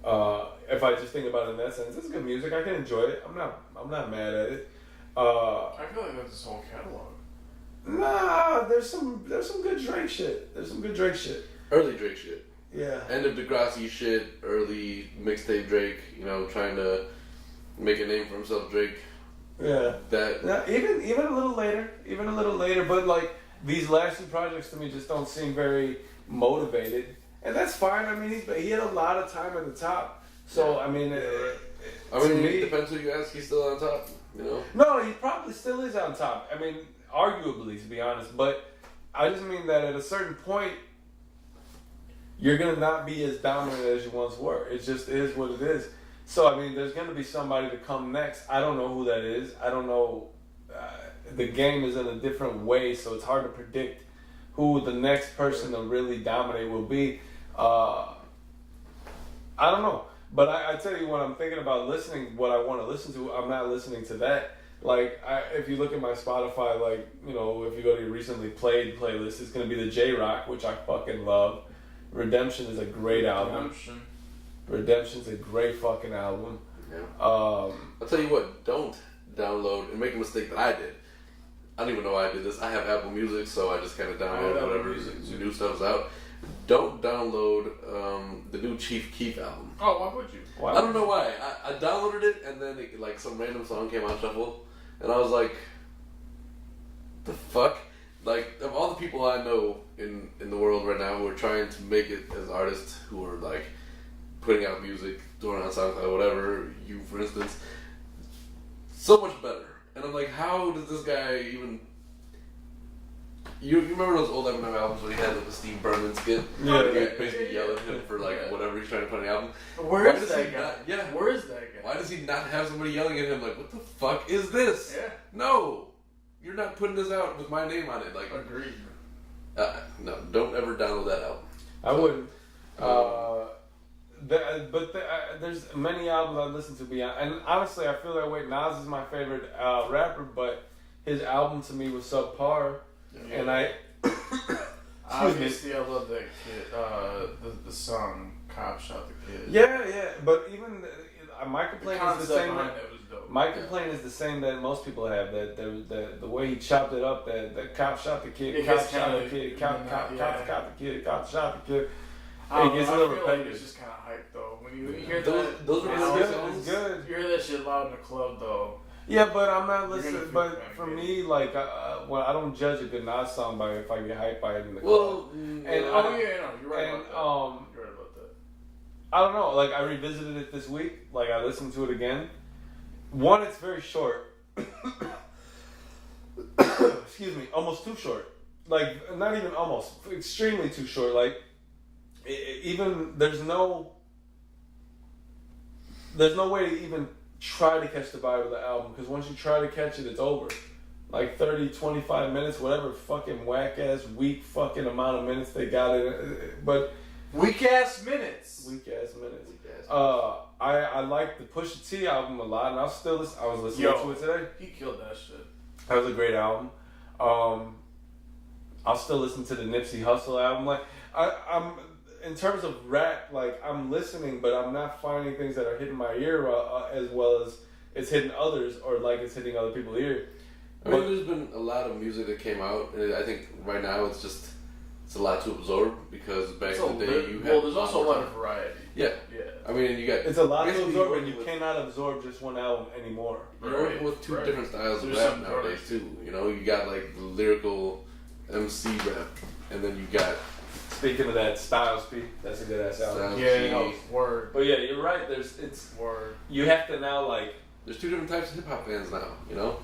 If I just think about it in that sense, it's good music. I can enjoy it. I'm not mad at it. I feel like that's his whole catalog. Nah, there's some good Drake shit. Early Drake shit. Yeah. End of Degrassi shit. Early mixtape Drake. Trying to make a name for himself. Drake. Yeah. That. Yeah. Even a little later. But like these last 2 projects to me just don't seem very motivated, and that's fine. I mean, he had a lot of time at the top. So I mean, it depends who you ask. He's still on top. No, he probably still is on top. I mean, arguably, to be honest. But I just mean that at a certain point, you're gonna not be as dominant as you once were. It just is what it is. So I mean, there's gonna be somebody to come next. I don't know who that is. I don't know. The game is in a different way, so it's hard to predict who the next person to really dominate will be. I don't know. But I tell you, when I'm thinking about listening, what I want to listen to, I'm not listening to that. Like, if you look at my Spotify, like, if you go to your recently played playlist, it's going to be the J-Rock, which I fucking love. Redemption is a great album. Redemption's a great fucking album. Yeah. I'll tell you what, don't download and make a mistake that I did. I don't even know why I did this. I have Apple Music, so I just kind of download whatever new stuff's out. Don't download the new Chief Keef album. Oh, why would you? I don't know why. I downloaded it, and then some random song came on shuffle, and I was like, the fuck? Like, of all the people I know in the world right now who are trying to make it as artists, who are like putting out music, doing it on SoundCloud, whatever, you for instance, so much better. And I'm like, how does this guy even... You remember those old Eminem albums where he had the Steve Berman skit? Yeah. He basically yell at him for whatever he's trying to put on the album. Where is that guy? Where is that guy? Why does he not have somebody yelling at him like, what the fuck is this? Yeah. No! You're not putting this out with my name on it. Like, agreed. No, don't ever download that album. I wouldn't. There's many albums I listen to beyond, and honestly, I feel that way. Nas is my favorite rapper, but his album to me was subpar, and obviously I love that kid. The song "Cop Shot the Kid." Yeah, but even my complaint is the same. My Yeah. complaint is the same that most people have. That the way he chopped it up. That cop shot the kid. It Cop gets shot the kinda- kid. Cop the kid. Cop shot the kid. I It gets a little feel like repetitive. it's just kind of hype though. When you hear Those that, were it's really good. songs. It's good. You hear that shit loud in the club though. Yeah, but I'm not You're listening. gonna feel But kinda for good. me, like, well, I don't judge a good Nas song by if I get hyped by it in the Well, club. and And Oh yeah, no, you're right and about that. You're right about that. I don't know. Like, I revisited it this week. Like, I listened to it again. One, it's very short. Excuse me, almost too short. Like, not even almost, extremely too short. Like, even there's no way to even try to catch the vibe of the album, because once you try to catch it, it's over. Like 30, 25 minutes, whatever fucking whack ass, weak fucking amount of minutes they got it. But Weak ass minutes. weak ass minutes. I like the Pusha T album a lot, and I was listening to it today. He killed that shit. That was a great album. I'll still listen to the Nipsey Hussle album. Like, I'm in terms of rap, like, I'm listening, but I'm not finding things that are hitting my ear as well as it's hitting others, or like it's hitting other people's ear. I mean, there's been a lot of music that came out, and I think right now it's a lot to absorb, because back in the day you had... Well, there's also a lot of variety. Yeah. Yeah. I I mean, you got it's a lot to basically absorb, you're and you with- cannot absorb just one album anymore. You're working with two different styles of There's rap some nowadays variety. too. You know, you got like the lyrical MC rap, and then you got Speaking of that, Styles P, that's a good ass album. Styles Yeah, P. word. But yeah, you're right. Word. You have to now like. There's two different types of hip hop fans now. You know,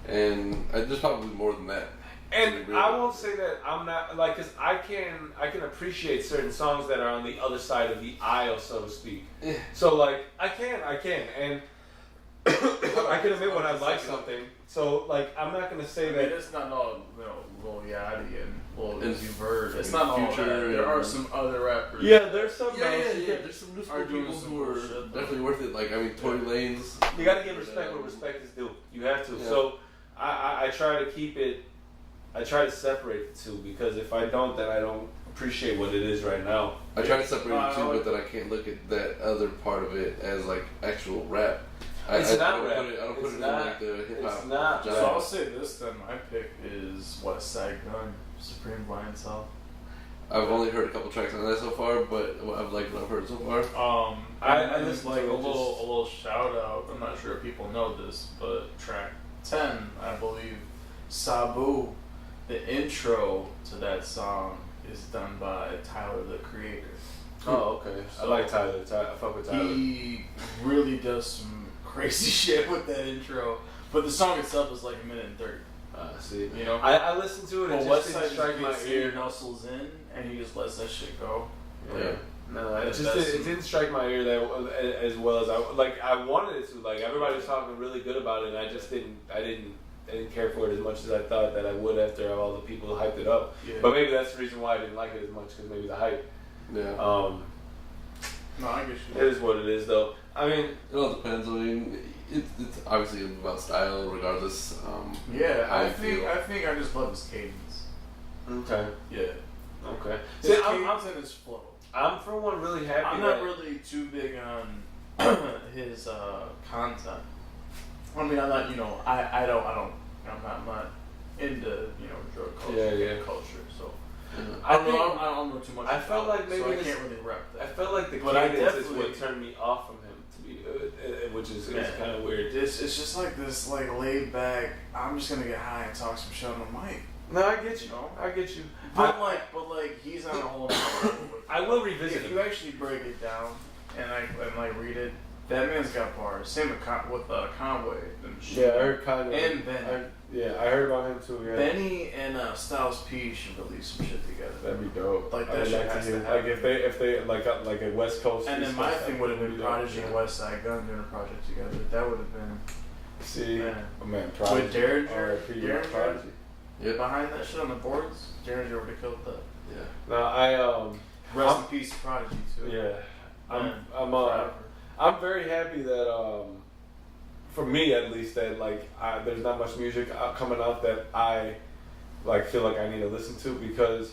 and there's probably more than that. And I won't say that I'm not like, cause I can appreciate certain songs that are on the other side of the aisle, so to speak. Yeah. So like I can, and I can admit when I like something. So like I'm not gonna say I that. mean, it's not all Lil Yachty and Lil And Uzi Vert. It's and not all Future that. There are and- some other rappers. Yeah, there's some. Yeah, bands yeah, you yeah. can- There's some new Are school doing people some who are bullshit, though. definitely worth it. Like I mean, Tory Lanez. You got to give respect where respect is due. You have to. Yeah. So I try to keep it. I try to separate the two because if I don't, then I don't appreciate what it is right now. I try to separate the two, I but then I can't look at that other part of it as like actual rap. It's not I don't rap. Put it, I don't put It's it not- in like the hip hop. it's not. genre. So I'll say this then. My pick is West Side Gun, Supreme Blind South. I've only heard a couple tracks on that so far, but I've liked what I've heard so far. I And listened like to a it little shout out. I'm not sure if people know this, but track 10, I believe, Sabu. The intro to that song is done by Tyler the Creator. Oh, okay. I like Tyler. I fuck with Tyler. He really does some crazy shit with that intro, but the song itself is like a minute and 30. See, You know, I listened to it and but it West just Side didn't strike my ear. hustles in, and he just lets that shit go. Yeah. No, it That's- just it didn't strike my ear that as well as I wanted it to. Like everybody was talking really good about it, and I just didn't. I didn't care for it as much as I thought that I would after all the people hyped it up. Yeah. But maybe that's the reason why I didn't like it as much because maybe the hype. Yeah. No, I guess It is what it is, though. I mean, It all depends. I mean, it's obviously about style, regardless. Yeah, how I you think feel. I just love his cadence. okay, Yeah, okay. his See, cadence and his flow. I'm for one really happy. I'm that, not really too big on his content. I mean, I'm not, I'm not into, drug culture, Yeah. culture. So I I don't think- know. I don't know too much. I felt about like it, maybe so I this- can't really rep I that. felt like the But I cadence is definitely- what turned me off from him, to be, which is Man, kind of weird. It's just like this, like laid back. I'm just gonna get high and talk some shit on the mic. No, I get you. You know? I get you. But I, like he's on a whole nother level with I will revisit If him. you actually break it down and read it, that man's got bars. Same with Conway and shit. Yeah, I heard Kanye. And Benny. I heard about him too. Yeah, Benny and Styles P should release some shit together. that'd be dope. Like, that I'd shit like to has hear. to Like happen. if they like a West Coast. And East then my Coast, thing would have been that'd be Prodigy dope. and West Side Gun doing a project together. That would have been See, Man. oh man, Prodigy. with Derringer, R.I.P. Derringer Prodigy. Yep. behind that shit on the boards. Derringer would have killed that. Yeah. No, Rest I'm- in peace, Prodigy too. yeah, Man, I'm forever. I'm very happy that for me at least that like there's not much music coming out that I like feel like I need to listen to because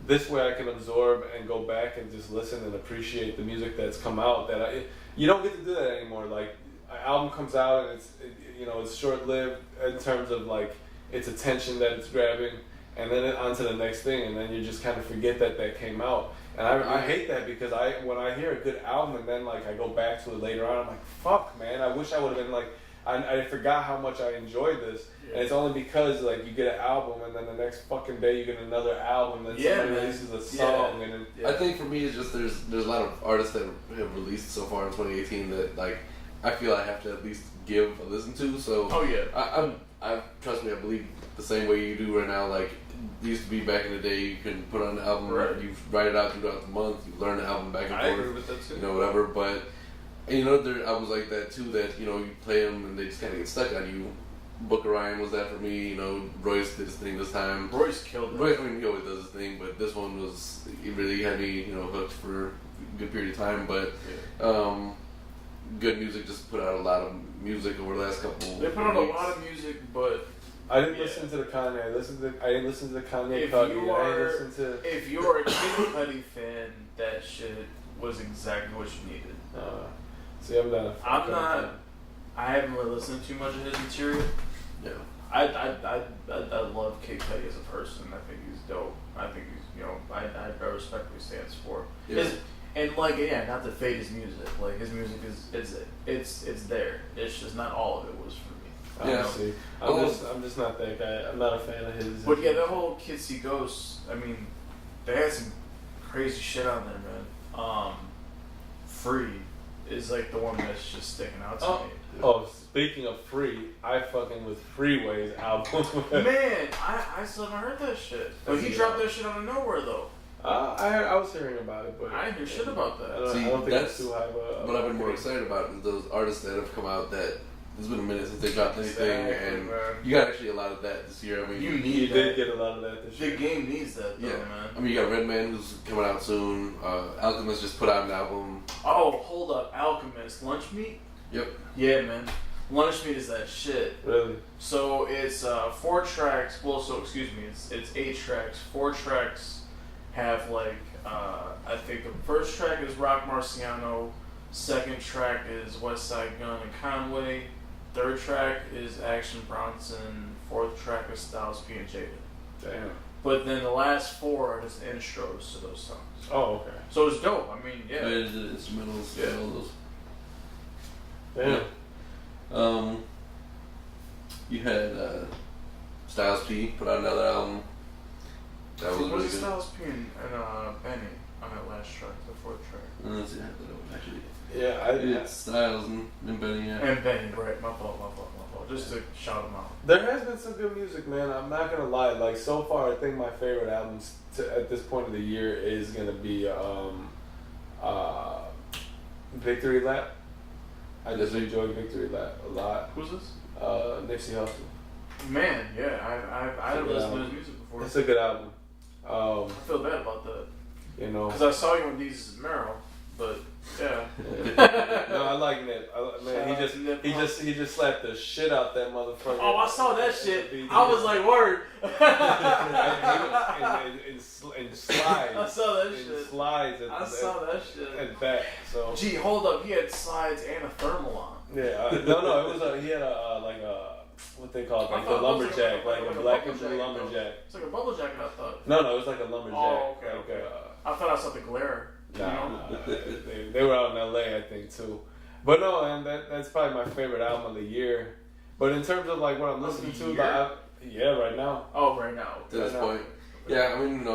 this way I can absorb and go back and just listen and appreciate the music that's come out that you don't get to do that anymore. Like an album comes out and it's short lived in terms of like its attention that it's grabbing and then on to the next thing and then you just kind of forget that came out. And I hate that because when I hear a good album and then like I go back to it later on, I'm like, fuck man, I wish I would have been like, I forgot how much I enjoyed this. Yeah. And it's only because like you get an album and then the next fucking day you get another album and then Yeah, somebody man. releases a song Yeah. and then Yeah. I think for me, it's just there's a lot of artists that have released so far in 2018 that like I feel I have to at least give a listen to. So Oh yeah. I trust me, I believe the same way you do right now. Like it used to be back in the day, you can put on the album, Right. you write it out throughout the month, you learn the album back and I forth, agree with that too. whatever. But there albums like that too that you play them and they just kind of get stuck on you. Booker Ryan was that for me. Royce did his thing this time. Royce killed it. Royce, I mean, he always does his thing, but this one it really had me, hooked for a good period of time. But good music, just put out a lot of music over the last couple. They put out a weeks. lot of music, but I didn't Yeah. listen to the Kanye. I didn't listen to the Kanye If Cudi. you I are- didn't listen to. if you're a Kid Cudi fan, that shit was exactly what you needed. See, I'm not. I'm not. I haven't really listened to too much of his material. Yeah. I love Kid Cudi as a person. I think he's dope. I think he's I respect what he stands for. Yeah. And like, yeah, not to fade his music. Like his music it's there. It's just not all of it was for me. Yeah. Honestly, I'm just not that guy. I'm not a fan of his. But yeah, that whole Kids See Ghosts. I mean, they had some crazy shit on there, man. Free is like the one that's just sticking out to me. Oh, speaking of Free, I fucking with Freeway's album. Man, I still haven't heard that shit. But he dropped that shit out of nowhere though. I was hearing about it, but I didn't hear shit about that. I don't think that's it's too high. what I've been more excited about is those artists that have come out that it's been a minute since they dropped anything, and you got actually a lot of that this year. I mean, you did get a lot of that this year. The game needs that, though, man. I mean, you got Redman who's coming out soon. Alchemist just put out an album. Oh, hold up, Alchemist, Lunch Meat. Yep. Yeah, man. Lunch Meat is that shit. Really? So it's 4 tracks. Well, so excuse me, it's 8 tracks. 4 tracks have like I think the first track is Rock Marciano. Second track is West Side Gun and Conway. Third track is Action Bronson. Fourth track is Styles P and Jada. Damn. But then the last 4 are just intros to those songs. Oh, okay. So it's dope. I mean, yeah. The instrumentals, Yeah. all those. Yeah. You had Styles P put out another album. That was really Was good. it Styles P and Benny on that last track, the 4th track? Let's see, I thought it was actually. Yeah, It's Styles and Benny. Yeah. And Benny, right? My fault. Just to shout them out. there has been some good music, man. I'm not gonna lie. Like so far, I think my favorite albums at this point of the year is gonna be Victory Lap. I just enjoy Victory Lap a lot. Who's this? Nipsey Hussle. Man, yeah, I've listened to his music before. It's a good album. I feel bad about that. You know. Because I saw you on Deezus Merrill, but yeah. No, I like Nip. Man, he just slapped the shit out that motherfucker. Oh, I saw that shit. I was like, word. and slides. I saw that shit. Slides. I saw that shit. And back. So. Gee, hold up. He had slides and a thermal on. Yeah. No. It was he had a like a what they call it, like a lumberjack, like a black and blue lumberjack. It's like a bubble jacket, I thought. No, it was like a lumberjack. Oh, okay. Like, Okay. I thought I saw the glare. Nah, they were out in LA, I think, too. But no, and that's probably my favorite album of the year. But in terms of like what I'm listening to, like, right now. Oh, right now. To this point, yeah. I mean,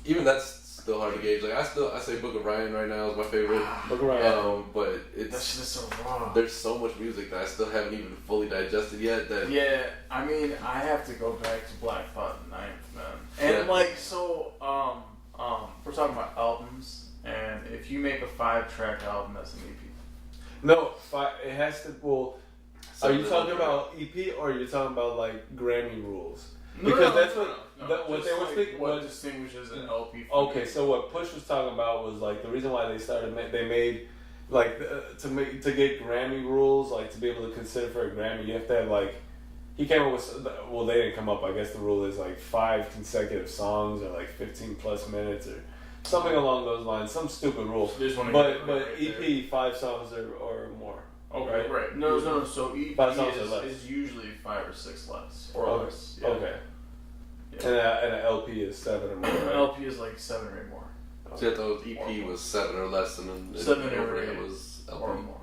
even that's still hard to gauge. Like I say Book of Ryan right now is my favorite. Book of Ryan. But That shit is so raw. there's so much music that I still haven't even fully digested yet. That Yeah, I mean, I have to go back to Black Thought and Ninth, man. And Yeah. like, so, we're talking about albums, and if you make a 5-track album, that's an EP. No, it has to. Well, are you talking about EP or are you talking about like Grammy rules? Because that's what they were speaking. What distinguishes an LP from Okay, so what Push was talking about was like the reason why they made like to get Grammy rules, like to be able to consider for a Grammy, you have to have like he came up with, well, they didn't come up. I guess the rule is like 5 consecutive songs or like 15 plus minutes or something along those lines. Some stupid rule. But EP 5 songs or more. Okay, right. No. So EP 5 songs or less. is usually 5 or 6 less or less. Yeah. Okay. Yeah. And an LP is 7 or more. Right? LP is like 7 or 8 more. See, I thought EP was 7 or less, and then 7 or over 8 it was LP. or more.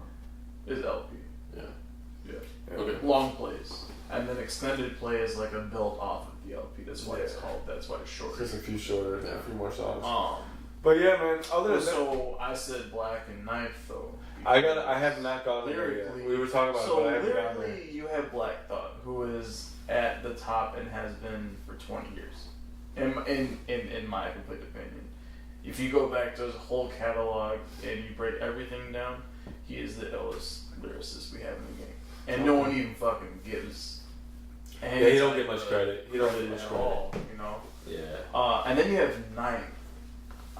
Is LP. Yeah. Okay. Long plays. And then extended play is like a build off of the LP. That's why it's called. That's why it's shorter. Just a few shorter, a few more songs. But yeah, man. Other than that, so I said Black and Ninth though. I have not gone there yet. We were talking about it, but I haven't gone there. Lyrically, you have Black Thought, who is at the top and has been for 20 years. In my complete opinion, if you go back to his whole catalog and you break everything down, he is the illest lyricist we have in the game, and no one even fucking gives. Yeah, he don't get much credit. He don't get much credit. All, you know. Yeah. And then you have Ninth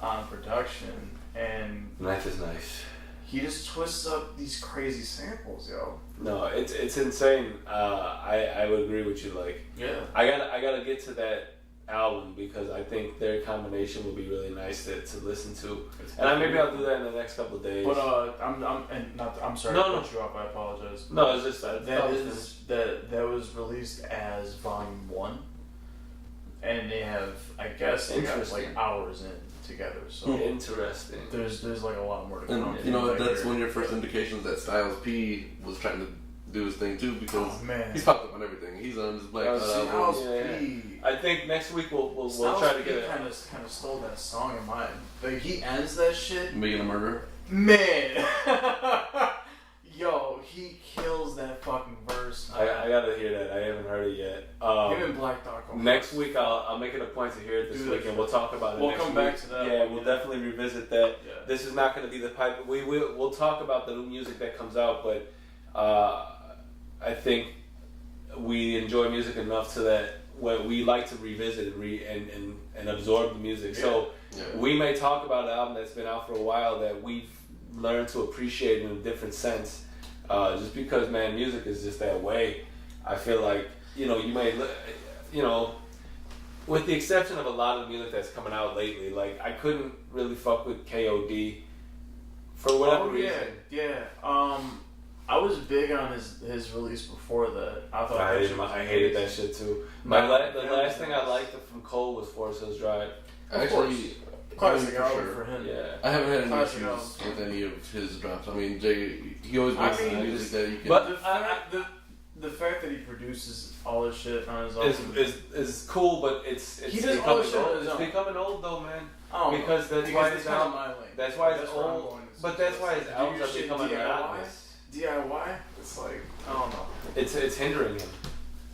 on production, and Ninth is nice. he just twists up these crazy samples, yo. No, it's insane. I would agree with you. Like, Yeah. I gotta get to that album because I think their combination would be really nice to listen to. And maybe I'll do that in the next couple of days. But I'm sorry to cut you off. I apologize. No, it's just that was released as Volume 1, and they have, I guess, they got like hours in. together. So interesting. There's like a lot more to come. And you know that's one of your first indications that Styles P was trying to do his thing too, because he's popped up on everything. He's on his Black album. Styles P. I think next week we'll try to get it. Kind of stole that song of mine. Like he ends that shit. Making a murderer. Man, yo, he kills that fucking verse. I gotta hear that. I haven't heard it yet. Him and Black Dog. Next week I'll make it a point to hear it this week, and we'll talk about it. We'll next come week. back to that. Yeah, we'll definitely revisit that. Yeah. This is not going to be the pipe. We'll talk about the new music that comes out, but I think we enjoy music enough so that when we like to revisit and absorb the music. Yeah. So we may talk about an album that's been out for a while that we've learned to appreciate in a different sense. Just because, man, music is just that way. I feel like, you may, with the exception of a lot of music that's coming out lately, like, I couldn't really fuck with KOD for whatever reason. Yeah. I was big on his release before that. I hated that shit too. The last thing I liked from Cole was Forest Hills Drive. Actually, classic album for him. Yeah. I haven't had any issues with any of his drops. I mean, he always makes music that you can. But the fact that he produces all his shit on his album is cool, but it's becoming old though, man. Because that's why his album. That's why his old. But that's why his albums are becoming monotonous. DIY? It's like, I don't know. It's hindering him.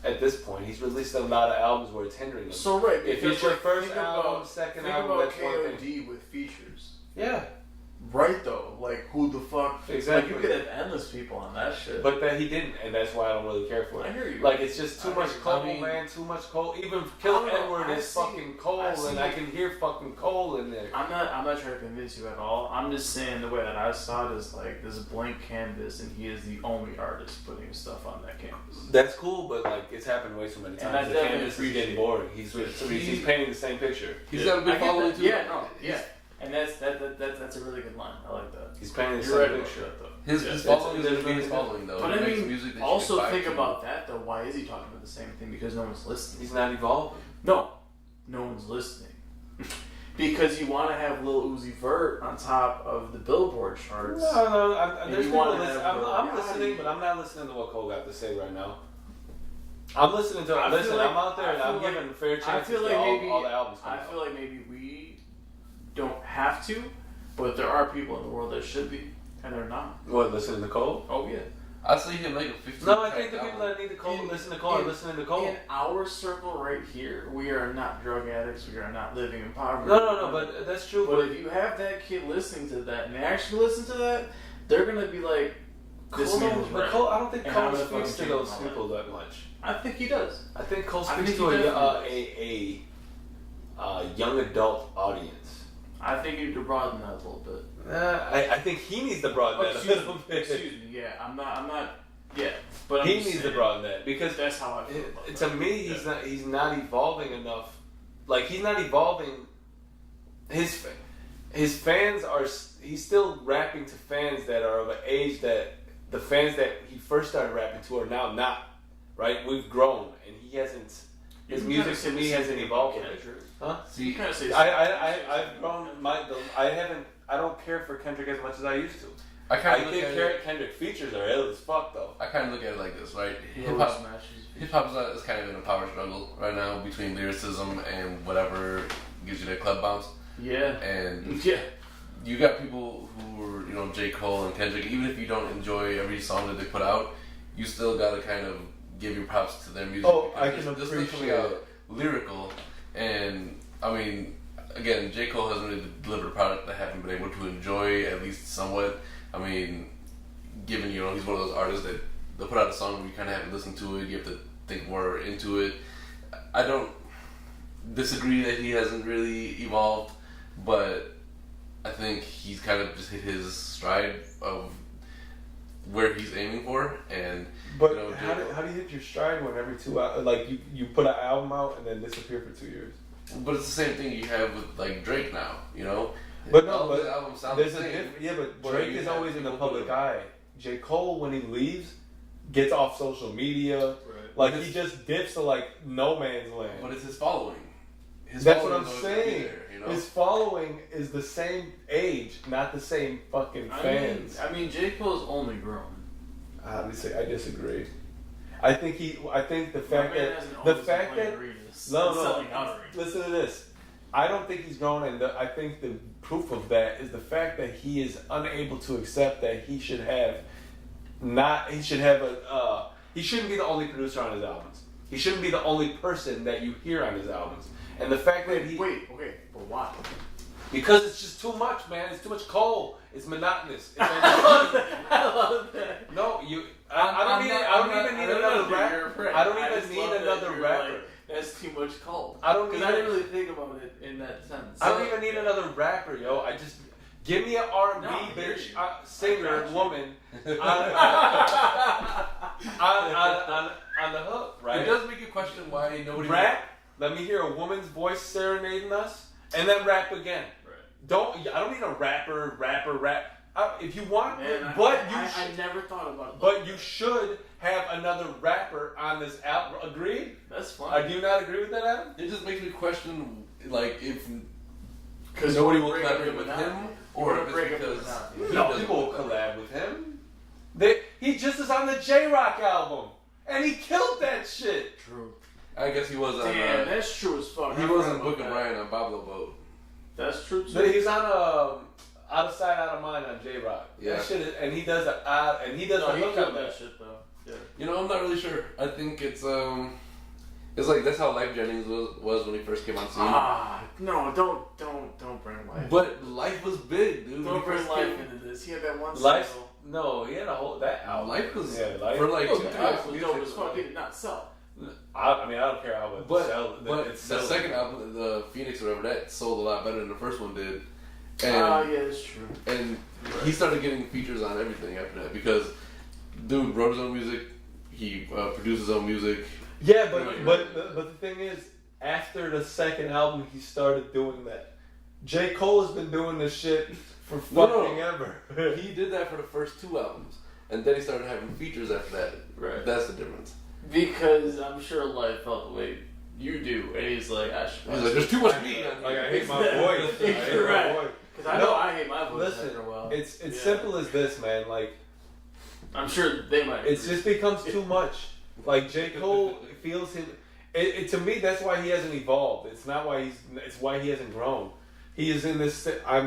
At this point, he's released a lot of albums where it's hindering him. So right, if it's your first album, second album, that's one thing. KOD with features. Yeah. Right though, like who the fuck? Exactly. Like you could have endless people on that shit. But that he didn't, and that's why I don't really care for it. I hear you. Like it's just too much Cole, man. Too much Cole. Even Kill Edward is fucking Cole, and I can hear fucking Cole in there. I'm not trying to convince you at all. I'm just saying the way that I saw it is like this blank canvas, and he is the only artist putting stuff on that canvas. That's cool, but like it's happened way too many times. The canvas is getting boring. He's painting the same picture. He's got a big following too. Yeah. And that's a really good line. I like that. He's painting the same picture. His following is his following though. But I mean, also think about that though. Why is he talking about the same thing? Because no one's listening. He's not evolving. No one's listening. Because you want to have Lil Uzi Vert on top of the Billboard charts. No. There's people listening. I'm listening, but I'm not listening to what Cole got to say right now. I'm listening to. I'm out there and I'm giving fair chances to all the albums. I feel like maybe we don't have to, but there are people in the world that should be, and they're not. What, listening to Cole? Oh yeah. I see him make a 15. No, I think the people that need to Cole listen to Cole are listening to Cole. In our circle right here, we are not drug addicts. We are not living in poverty. No, but that's true. But if you have that kid listening to that and they actually listen to that, they're gonna be like, "This man was right." Cole, I don't think Cole speaks to those people that much. I think he does. I think Cole speaks to a young adult audience. I think you need to broaden that a little bit. I think he needs to broaden that a little bit. Excuse me. Yeah, I'm not. Yeah, but he needs to broaden that because that's how I feel. To me, he's not evolving enough. Like he's not evolving. His fans are. He's still rapping to fans that are of an age that the fans that he first started rapping to are now not. Right, we've grown, and he hasn't. His music to me hasn't evolved. Huh? See, I've grown. I don't care for Kendrick as much as I used to. I think Kendrick features are ill as fuck though. I kind of look at it like this, right? Hip hop is kind of in a power struggle right now between lyricism and whatever gives you that club bounce. Yeah. And yeah, you got people who are, J. Cole and Kendrick. Even if you don't enjoy every song that they put out, you still gotta kind of give your props to their music. Oh, I can appreciate coming out lyrical, and I mean, again, J. Cole hasn't really delivered a product that I haven't been able to enjoy at least somewhat. I mean, given he's one of those artists that they'll put out a song and you kind of haven't listened to it, you have to think more into it. I don't disagree that he hasn't really evolved, but I think he's kind of just hit his stride of where he's aiming for. And but how do you hit your stride when every 2 hours, like you put an album out and then disappear for 2 years? But it's the same thing you have with like Drake now, But the album sounds there's the same. But Drake is always in the public eye. J. Cole, when he leaves, gets off social media. Right. Like he just dips to like no man's land. But it's his following. his That's what following I'm is always gonna be saying. there, you know? His following is the same age, not the same fucking fans. I mean, J. Cole's only grown. Obviously, I disagree. I think the fact that listen to this. I don't think he's grown, and I think the proof of that is the fact that he is unable to accept that he shouldn't be the only producer on his albums. He shouldn't be the only person that you hear on his albums. And the fact that but why? Because it's just too much, man. It's too much Cole. It's monotonous. I love that. No, I don't even need another rapper. I don't even need another rapper. Like, that's too much Cole. I didn't really think about it in that sense. I don't even need another rapper, yo. I just give me an R&B bitch, singer, woman on the hook, right? It does make you question why nobody rap. Let me hear a woman's voice serenading us, and then rap again. Right. I don't need a rapper. If you want, I never thought about it. But you should have another rapper on this album. Agreed? That's fine. Do you not agree with that, Adam? It just makes me question, like, if because nobody will collaborate with him, or if it's because people will collab with him. He just is on the J-Rock album, and he killed that shit. True. I guess he was on. Damn, that's true as fuck. He was in Book of Ryan on Pablo Boat. That's true too. He's on Out of Sight, Out of Mind on J-Rock. Yeah. That shit is, and he does the hook on that shit though. Yeah. You know, I'm not really sure. I think it's like that's how Life Jennings was when he first came on scene. No, don't bring Life. But Life was big, dude. Don't bring Life into this. He had that one Life. single. No, he had a whole that album. Life was Life. for like 2-3 Life was years. dope as fuck. It did not sell. I mean, I don't care how it sells. But the second album, the Phoenix or whatever, that sold a lot better than the first one did. And, yeah, that's true. And he started getting features on everything after that because dude wrote his own music, he produced his own music. Yeah, but the thing is, after the second album, he started doing that. J. Cole has been doing this shit for fucking ever. He did that for the first 2 albums, and then he started having features after that. Right. That's the difference. Because I'm sure Life felt the way you do, and he's like, he's like, there's too much me. Like, I hate my voice. Because I know I hate my voice after a while. It's simple as this, man. Like, I'm sure they might. It just becomes too much. Like J. Cole feels him. To me, that's why he hasn't evolved. It's not why it's why he hasn't grown. He is in this. I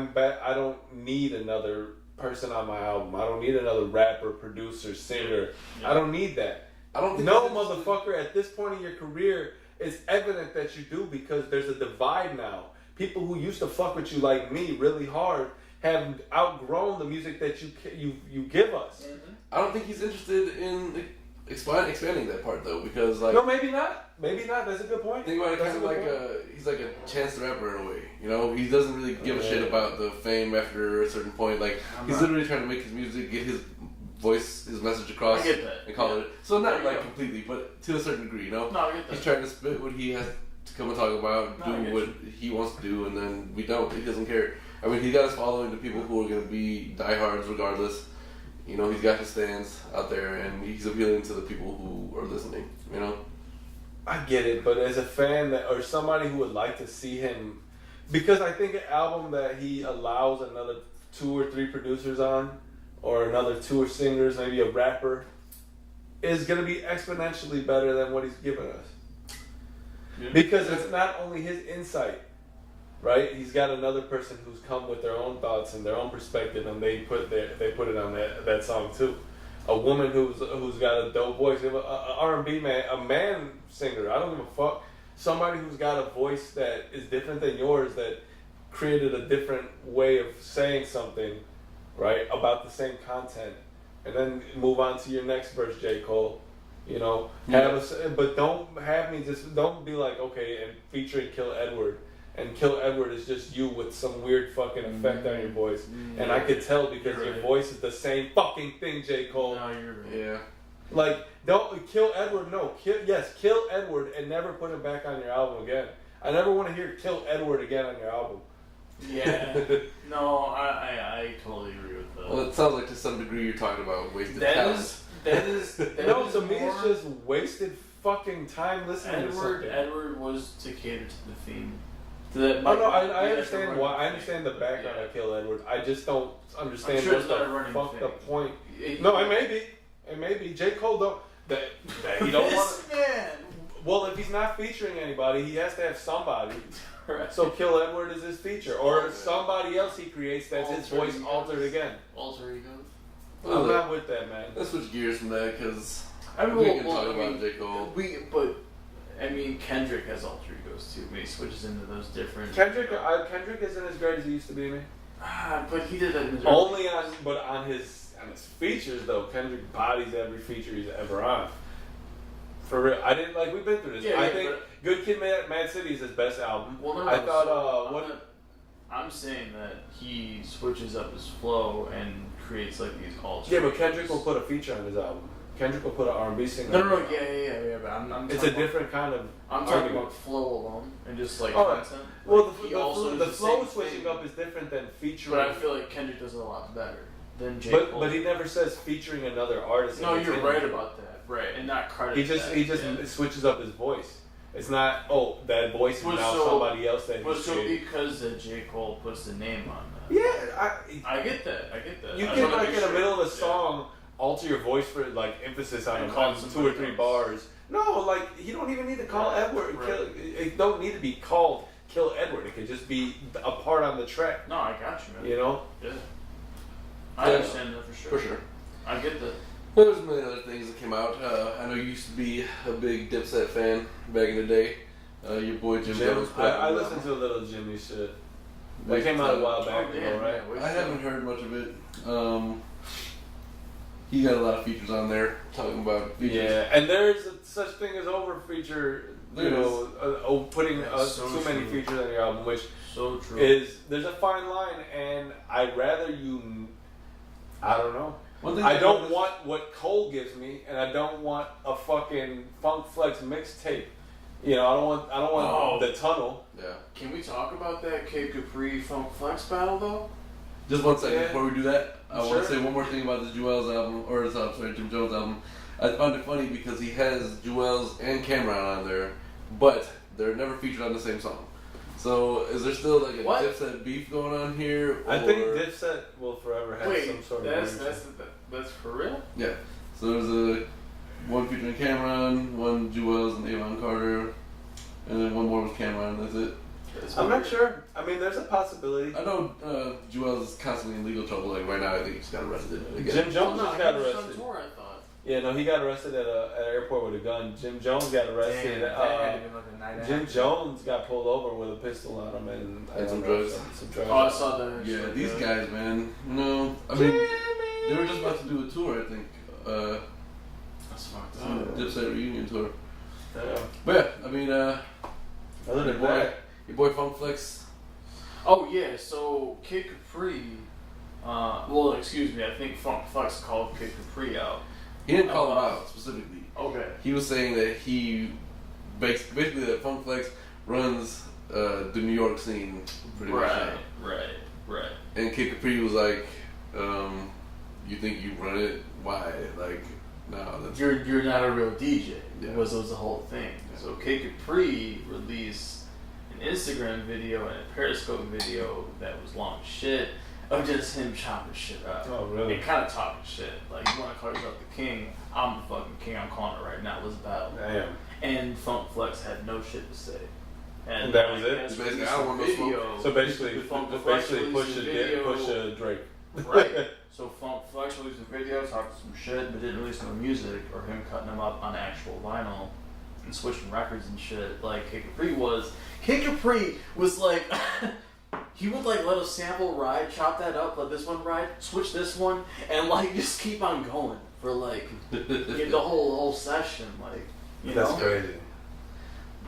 don't need another person on my album. I don't need another rapper, producer, singer. Yeah. I don't need that. I don't think motherfucker, at this point in your career, it's evident that you do because there's a divide now. People who used to fuck with you like me really hard have outgrown the music that you give us. Mm-hmm. I don't think he's interested in expanding that part though, because like no, maybe not. Maybe not. That's a good point. Think about it, kind of like he's like a Chance the Rapper in a way. You know, he doesn't really give a shit about the fame after a certain point. Like he's literally trying to make his music, get his voice, his message across, I get that. and call it. So not like completely, but to a certain degree. You know, no, I get that. He's trying to spit what he has to come and talk about, do what he wants to do, and then we don't. He doesn't care. I mean, he got his following, the people who are going to be diehards regardless. You know, he's got his stands out there, and he's appealing to the people who are listening. You know, I get it, but as a fan or somebody who would like to see him, because I think an album that he allows another 2 or 3 producers on, or another 2 or singers, maybe a rapper, is going to be exponentially better than what he's given us. Yeah. Because it's not only his insight, right? He's got another person who's come with their own thoughts and their own perspective, and they put it on that song too. A woman who's got a dope voice, a R&B man, a man singer. I don't give a fuck. Somebody who's got a voice that is different than yours, that created a different way of saying something, right, about the same content, and then move on to your next verse, J. Cole. You know, but don't be like, okay, and featuring Kill Edward. And Kill Edward is just you with some weird fucking effect on your voice. And I could tell because your voice is the same fucking thing, J. Cole. No, you're right. Yeah. Like, don't Kill Edward, no. Kill Edward and never put him back on your album again. I never want to hear Kill Edward again on your album. Yeah. No, I totally agree with that. Well, it sounds like to some degree you're talking about wasted talent. No, to me it's just wasted fucking time listening to something. Edward was to cater to the theme. Oh no, I understand why. I understand the background of Kill Edward. I just don't understand I'm sure what the fuck the point. No, it may be. It may be. J. Cole don't. That he don't want. Man. Well, if he's not featuring anybody, he has to have somebody. Right. So Kill Edward is his feature, or somebody else he creates that's his voice altered again. Alter ego. I'm not with that, man. Let's switch gears from that because I mean, we can talk about J. Cole. But I mean, Kendrick has alter egos too. When he switches into those different. Kendrick isn't as great as he used to be, man. But he did that in his Only on his features though. Kendrick bodies every feature he's ever on. For real, I didn't like. We've been through this. Yeah, I think Good Kid, Mad City is his best album. Well, no, I thought. I'm saying that he switches up his flow and creates like these alter. Yeah, but Kendrick will put a feature on his album. Kendrick will put an R&B singer. No, yeah. But I'm it's a different kind of. I'm talking about flow alone and just like Oh, content. Well, Like, the flow switching up is different than featuring. But I feel like Kendrick does it a lot better than J. Cole. But he never says featuring another artist. No, you're right about that. Right, and not credit. He just switches up his voice. It's not that voice is now somebody else that he's created. Because J. Cole puts the name on that. Yeah, I get that. You can like in the middle of a song alter your voice for like emphasis on 2 or 3 bars. No, like you don't even need to call Edward. Right. It don't need to be called Kill Edward. It could just be a part on the track. No, I got you, man. You know? Yeah. I understand that for sure. For sure. I get that. There's many other things that came out. I know you used to be a big Dipset fan back in the day. Your boy Jim Jones. I listened to a little Jimmy shit. That came out a while back ago, right? I haven't heard much of it. He got a lot of features on there talking about features. Yeah, and there's such thing as over feature. Putting too many features on your album, which so true. There's a fine line, and I'd rather you. I don't know. I don't want what Cole gives me, and I don't want a fucking Funk Flex mixtape. You know, I don't want the tunnel. Yeah. Can we talk about that Kid Capri Funk Flex battle though? Just 1 second before we do that. I want Sure. to say one more thing about the Jewel's album, Jim Jones album. I found it funny because he has Jewel's and Cameron on there, but they're never featured on the same song. So is there still like a Dipset beef going on here? I think Dipset will forever have some sort of. That's for real? Yeah. So there's one featuring Cameron, one Jewel's and Avon Carter, and then one more with Cameron. That's it. I'm not sure. I mean, there's a possibility. I know Jewel's is constantly in legal trouble. Like right now, I think he's got arrested again. Jim Jones just got arrested. Tour, I thought. Yeah, no, he got arrested at an airport with a gun. Jim Jones got arrested. Jim Jones got pulled over with a pistol on him and some drugs. Oh, I saw that. Yeah, these guys, man. No, I mean, they were just about to do a tour, I think. That's fucked up. Dipset reunion tour. Yeah. But yeah, I mean, other than that, your boy Funk Flex. Oh yeah, so Kid Capri. Well, excuse me. I think Funk Flex called Kid Capri out. He didn't call him out specifically. Okay. He was saying that he basically that Funk Flex runs the New York scene pretty much. Right. And Kid Capri was like, "You think you run it? Why? Like, no, that's You're not a real DJ." Yeah. Was the whole thing. Yeah. So Kid Capri released an Instagram video and a Periscope video that was long as shit of just him chopping shit up. Oh, really? And kind of talking shit. Like, you want to call yourself the king? I'm the fucking king. I'm calling it right now. Let's battle. Damn. And Funk Flex had no shit to say. And that was it? as Basically, released I don't want no video, smoke. So basically, Funk Flex push released a video. Drake. Right. So Funk Flex released a video, talked some shit, but didn't release no music or him cutting them up on actual vinyl and switching records and shit. Like Kid Capri was. Kid Capri was like, he would like let a sample ride, chop that up, let this one ride, switch this one, and like just keep on going for like the whole session. Like, you know? That's crazy.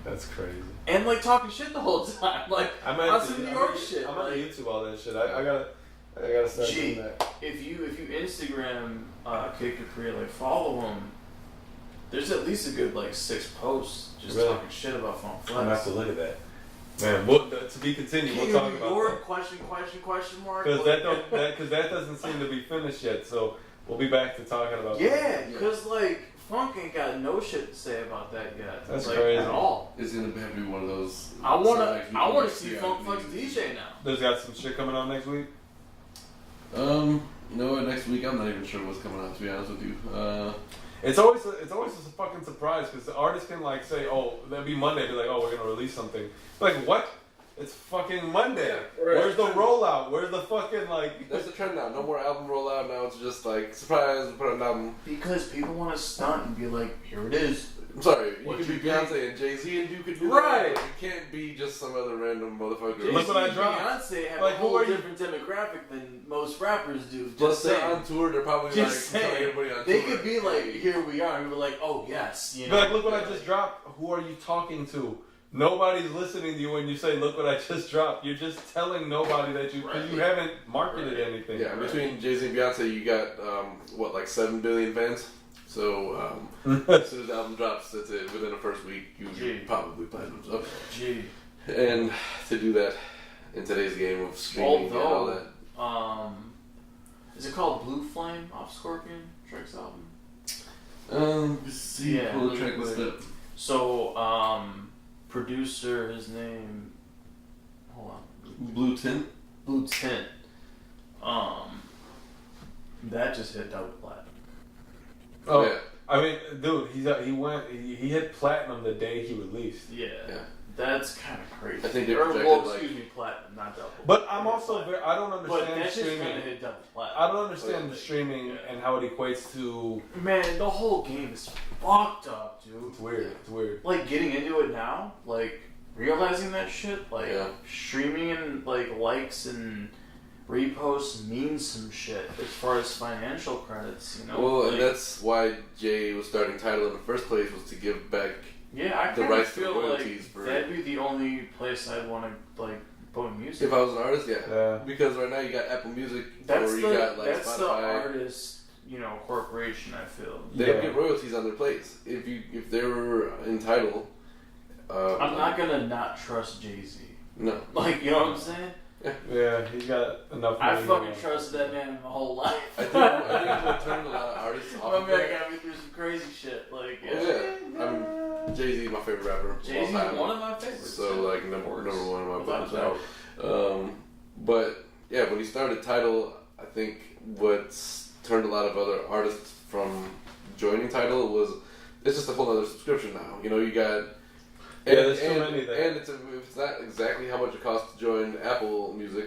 That's crazy. And like talking shit the whole time. Like on some New York shit. I'm on YouTube all that shit. I gotta start doing that. If you Instagram Kid Capri, like follow him, there's at least a good like 6 posts just talking shit about Funk Flex. I'm gonna have to look at that. Man, to be continued. We'll talk about that. Question mark. Because that doesn't seem to be finished yet. So we'll be back to talking about. Yeah, because like Funk ain't got no shit to say about that yet. That's like, crazy. At all. It's gonna have to be one of those. I wanna selects see people Funk see Flex on DJ now. There's got some shit coming on next week. No, next week I'm not even sure what's coming out. To be honest with you, It's always a fucking surprise because the artist can like say, oh, that'd be Monday. Be like, oh, we're gonna release something. Like what? It's fucking Monday. Yeah, right. Where's the rollout? Where's the fucking like? that's the trend now. No more album rollout. Now it's just like surprise, put out an album. Because people want to stunt and be like, here it is. I'm sorry, you What could be you Beyonce and Jay-Z and you could do Right. that. You can't be just some other random motherfucker. Jay-Z Look what I and dropped. Beyonce have Like, a who whole are you? different demographic than most rappers do. Plus Just they're saying. on tour, they're probably Just like telling saying. everybody on They tour. could be like, here we are, and we're like, oh yes, you Be know. like, look what I just dropped. Who are you talking to? Nobody's listening to you when you say, look what I just dropped. You're just telling nobody that because you haven't marketed anything. Yeah, between Jay-Z and Beyonce, you got, like 7 billion fans? So, as soon as the album drops, that's it. Within the first week, you probably platinum. So, Gee. and to do that in today's game of streaming and all that. Is it called Blue Flame off Scorpion Drake's album? See, pull the track list up. So, producer, his name, hold on. Blue Tint. Blue Tint. That just hit double platinum. Oh, Yeah. I mean, dude, he hit platinum the day he released. Yeah. Yeah. That's kind of crazy. I think they Or, projected, well, like- excuse me, platinum, not double. But I'm Yeah, also platinum. I don't But understand that shit's gonna streaming. hit double platinum. I don't understand the streaming and how it equates to. Man, the whole game is fucked up, dude. It's weird. It's weird. Like getting into it now, like realizing that shit, like Yeah. streaming and like likes and reposts means some shit as far as financial credits, you know. Well, like, and that's why Jay was starting Tidal in the first place, was to give back. yeah, I the kind of rights to feel royalties like for that'd be the only place I'd want to like put music. If I was an artist, yeah. Yeah. Because right now you got Apple Music, That's or you the got like that's the Spotify. artist, you know, corporation. I feel. They Yeah. don't get royalties on their plays. If they were in Tidal, I'm not gonna not trust Jay-Z. No. Like, you know what I'm saying? Yeah, he's got enough. I money fucking now. trusted that man my whole life. I think what turned a lot of artists off. My of man that- got me through some crazy shit. Like, Oh, yeah. Jay-Z, my favorite rapper. of all Jay-Z's time. one of my favorites. So like number one in my Without book a now. But yeah, when he started Tidal, I think what's turned a lot of other artists from joining Tidal was it's just a whole other subscription now. You know, you got there's so many there. and it's not exactly how much it costs to join Apple Music.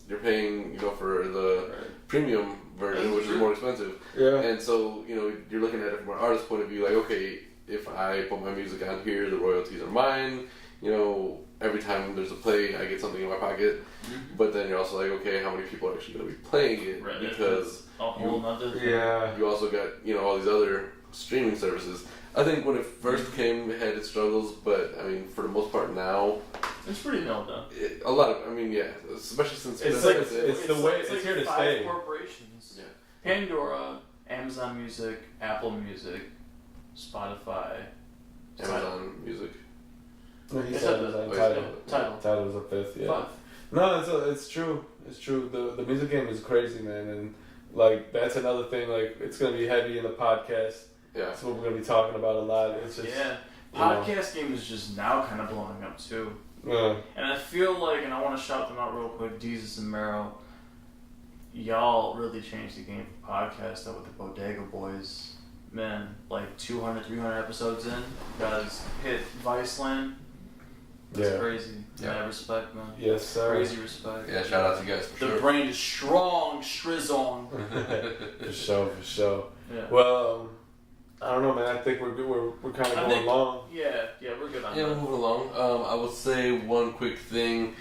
You're paying, for the premium version, which is more expensive. Yeah. And so, you're looking at it from an artist's point of view, like, okay, if I put my music on here, the royalties are mine. Every time there's a play, I get something in my pocket. Mm-hmm. But then you're also like, okay, how many people are actually going to be playing it? Right, Because a whole nother thing. Yeah. you also got, all these other streaming services. I think when it first came, it had its struggles, but, I mean, for the most part now, It's pretty nailed down. a lot of, especially since It's like, like- it's the way- it's like here to 5 stay. corporations. Yeah. Pandora, Amazon Music, Apple Music, Spotify, Amazon Music. No, he It's said a- it was on oh, Tidal. Tidal. Tidal was a fifth. Yeah. 5. No, it's true. It's true. The music game is crazy, man, and like that's another thing. Like it's gonna be heavy in the podcast. Yeah. That's what we're gonna be talking about a lot. It's just Yeah. you know. Podcast game is just now kind of blowing up too. Yeah. And I feel like, and I want to shout them out real quick, Jesus and Mero, y'all really changed the game for podcast out with the Bodega Boys. Man, like 200, 300 episodes in, guys hit Viceland. That's Yeah. crazy. Yeah. I respect, man. Yes, sir. Crazy respect. Yeah, shout out to you guys for The sure. brand is strong, Shrizong. For sure. Yeah. Well, I don't know, man. I think we're good. We're kind of I going think- long. Yeah, we're good on Yeah, that. we'll move along. I will say one quick thing.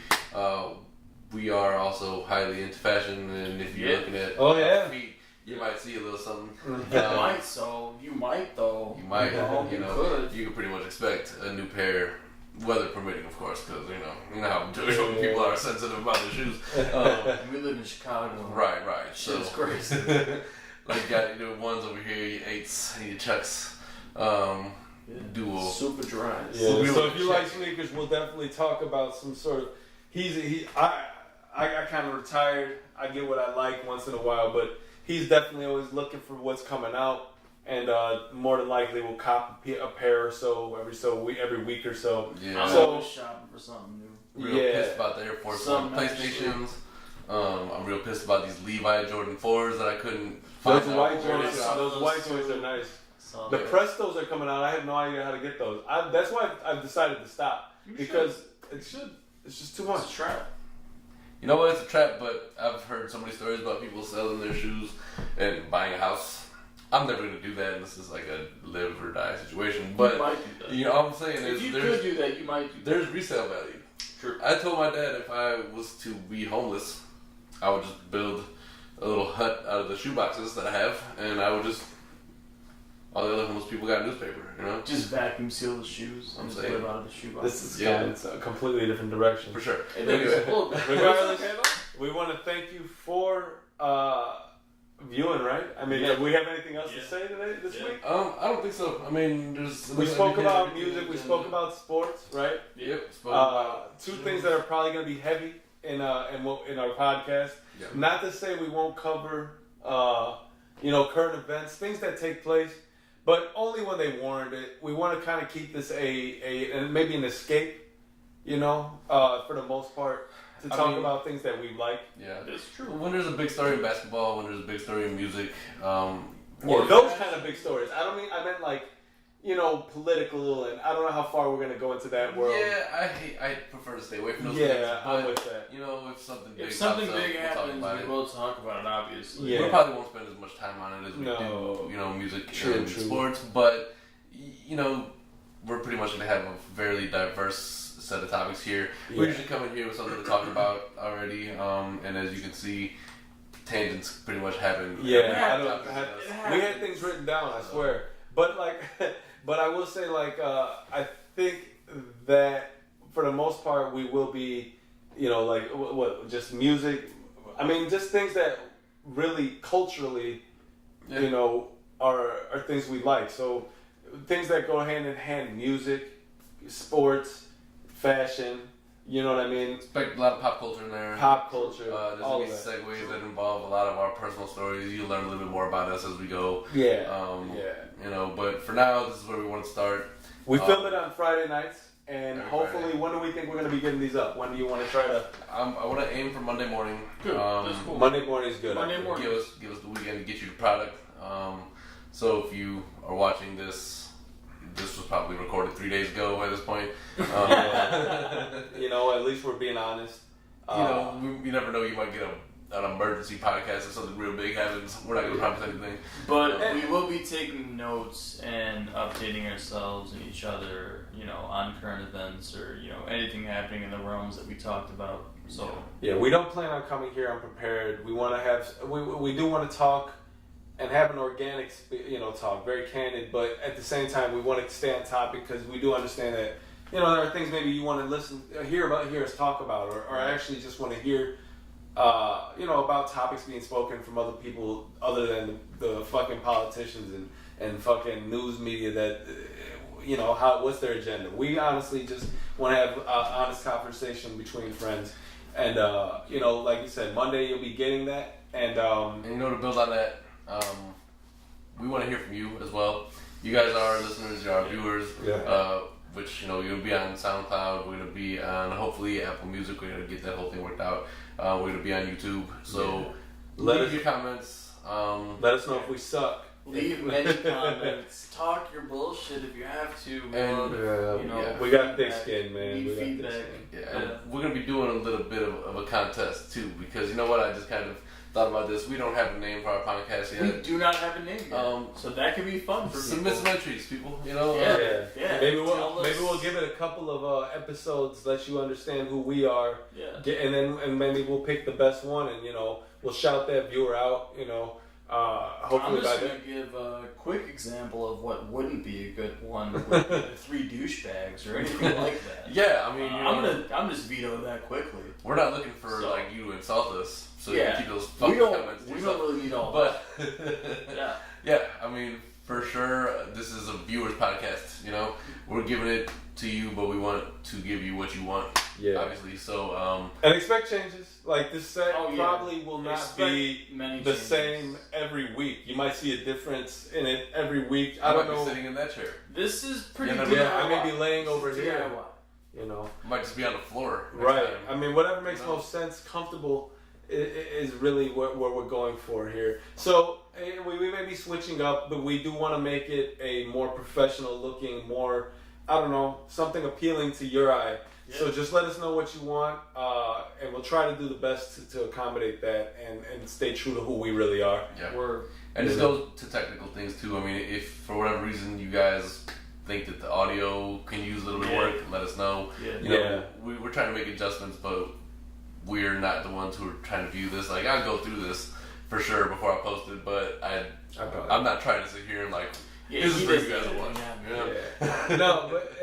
We are also highly into fashion, and if you're Yeah. looking at Oh, yeah. our feet, you might see a little something. You might, you might though. You might, Oh, you you know, could. you could pretty much expect a new pair, weather permitting, of course, because you know how people are sensitive about their shoes. We live in Chicago. Right. Shit's crazy. Like you got your ones over here, your 8s and your Chucks. Dual. Super dry. Yeah. We So will if you like check. sneakers, we'll definitely talk about some sort of. I kind of retired. I get what I like once in a while, but he's definitely always looking for what's coming out. and more than likely we'll cop a pair or so every week or so. Yeah. I'm So- always shopping for something new. Real pissed about the Air Force One PlayStations. I'm real pissed about these Levi Jordan 4s that I couldn't find. Those white where joints, they are. those white joints are nice. So, The Prestos are coming out. I have no idea how to get those. That's why I've decided to stop because it's just too much. it's a trap. You know what? It's a trap, but I've heard so many stories about people selling their shoes and buying a house. I'm never going to do that unless it's like a live or die situation. But, you might do that. you know what I'm saying? If is you there's, could do that, you might do that. there's resale value. True. I told my dad if I was to be homeless, I would just build a little hut out of the shoe boxes that I have, and I would just, all the other homeless people got a newspaper, you know? Just vacuum seal the shoes and just saying. live out of the shoebox. This is Yeah. it's a completely different direction. For sure. It is a little bit. Regardless, we want to thank you for viewing, right? I mean, do we have anything else to say today, this week? I don't think so. I mean, We spoke about music, we spoke about sports, right? Yep. Spoke about Two things that are probably going to be heavy in our podcast. Yeah. Not to say we won't cover, current events, things that take place, but only when they warrant it. We want to kind of keep this and maybe an escape, for the most part, to talk about things that we like. Yeah, It's true. When there's a big story in basketball, when there's a big story in music, Those kind of big stories. I meant like, political, and I don't know how far we're gonna go into that world. Yeah, I prefer to stay away from those Yeah, things. I'm But, with that. if something big If something pops up, big we'll talk happens, about we it. will talk about it, obviously. Yeah. We probably won't spend as much time on it as we No. do, music True, and true. sports. But we're pretty much gonna have a fairly diverse set of topics here. Yeah. We usually come in here with something to talk about already, and as you can see, tangents pretty much happen. Yeah, It we had things written down, I swear. But but I will say, I think that for the most part we will be, just music. I mean, just things that really culturally, are things we like. So things that go hand in hand: music, sports, fashion. You know what I mean? Expect a lot of pop culture in there. Pop culture. There's all gonna be of that. segues that involve a lot of our personal stories. You'll learn a little bit more about us as we go. Yeah. But for now, this is where we want to start. We film it on Friday nights, and Every hopefully, Friday. when do we think we're going to be getting these up? When do you want to try to? I want to aim for Monday morning. Good. That's cool. Monday morning is good. Monday morning. Give us the weekend to get you the product. So if you are watching this was probably recorded 3 days ago at this point. At least we're being honest. You never know. You might get an emergency podcast if something real big happens. We're not going to promise anything. But we will be taking notes and updating ourselves and each other, on current events or, anything happening in the realms that we talked about. So Yeah, we don't plan on coming here unprepared. We want to have, we do want to talk and have an organic, talk, very candid. But at the same time, we want to stay on topic because we do understand that, there are things maybe you want to hear us talk about, or actually just want to hear, about topics being spoken from other people other than the fucking politicians and fucking news media that, what's their agenda. We honestly just want to have an honest conversation between friends. And, like you said, Monday you'll be getting that. And To build on that, we want to hear from you as well. You guys are our listeners, you're our viewers. Yeah. Which you'll be on SoundCloud. We're gonna be on hopefully Apple Music. We're gonna get that whole thing worked out. We're gonna be on YouTube. So leave your comments. let us know if we suck. leave many comments. Talk your bullshit if you have to. We got thick skin, man. Need We got thick feedback. skin. Yeah, and we're gonna be doing a little bit of a contest too, because you know what? I just kind of thought about this. We don't have a name for our podcast yet. We do not have a name yet. So that could be fun for Submit people. some entries, people. Yeah. Maybe Tell us. we'll give it a couple of episodes, let you understand who we are. Yeah. And maybe we'll pick the best one, and we'll shout that viewer out. Hopefully I'm by just then. going to give a quick example of what wouldn't be a good one with the 3 douchebags or anything like that. Yeah, I mean, I'm just veto that quickly. we're not looking for So- you to insult us, so Yeah. you can keep those We fucking don't comments to we yourself. don't really need all But that. yeah, I mean, for sure, this is a viewers podcast. We're giving it to you, but we want to give you what what you want. Yeah. Obviously. So and expect changes. Like this set Oh, yeah. probably will not be many the changes. same every week. You might see a difference in it every week. I I don't might know. be sitting in that chair. This is pretty Yeah, good. Yeah, I may be laying over This is here. DIY. You know. I might just be on the floor. next Right. time. I mean, whatever makes No. most sense, comfortable is really what we're going for here. So we may be switching up, but we do want to make it a more professional looking, more, I don't know, something appealing to your eye. Yeah. So just let us know what you want, and we'll try to do the best to accommodate that and stay true to who we really are. Yeah. And this goes to technical things too. I mean, if for whatever reason you guys think that the audio can use a little bit of work, let us know. Yeah. You know, we're trying to make adjustments, but we're not the ones who are trying to view this. Like, I'll go through this for sure before I post it, but I'm not trying to sit here and like, this is for you guys to watch. Yeah. No, but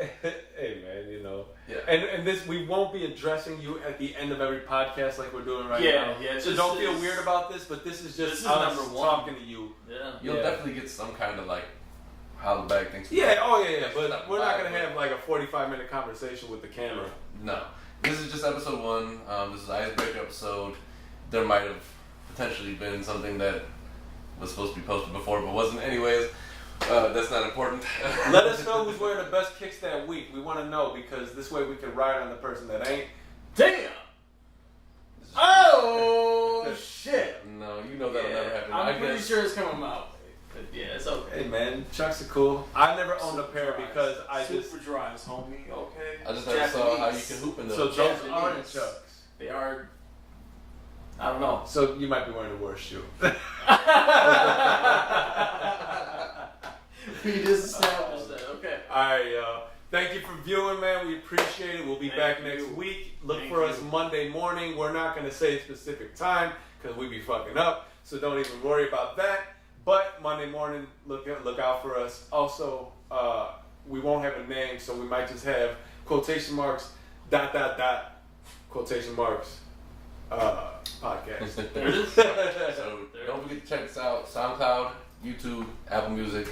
hey man, you know. Yeah. And this, we won't be addressing you at the end of every podcast like we're doing right Yeah, now. yeah, So this don't feel is- weird about this, but this is just This is us number one. talking to you. Yeah. You'll Yeah. definitely get some kind of like how the bag thinks. Yeah, oh yeah, It's but not we're not live, gonna but- have like a 45-minute conversation with the camera. No. This is just episode 1. This is an icebreaker episode. There might have potentially been something that was supposed to be posted before but wasn't. Anyways, that's not important. Let us know who's wearing the best kicks that week. We want to know because this way we can ride on the person that ain't. Damn! Oh, shit! No, you know that'll never happen. I'm I pretty guess. sure it's coming out. But yeah, it's okay. Hey man, Chucks are cool. I never owned a pair because I just. Super dries, homie. Okay. I just never saw how you Japanese. can hoop in those. So those Japanese. aren't Chucks. They are. I don't know. So you might be wearing the worst shoe. We just established that. Okay. Alright, y'all. Thank you for viewing, man. We appreciate it. We'll be back Thank next you. week. Look Thank for us you. Monday morning. We're not going to say a specific time because we be fucking up. So don't even worry about that. But Monday morning, look out for us. Also, we won't have a name, so we might just have quotation marks, ... quotation marks, podcast. There it is. So don't forget to check us out. SoundCloud, YouTube, Apple Music.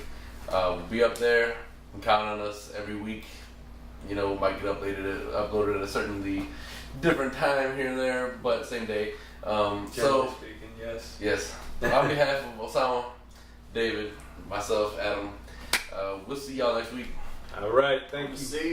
We'll be up there. And count on us every week. You know, might get uploaded at a certainly different time here and there, but same day. Generally So speaking, yes. yes, on behalf of Osama, David, myself, Adam, we'll see y'all next week. All right. Thank you. See ya.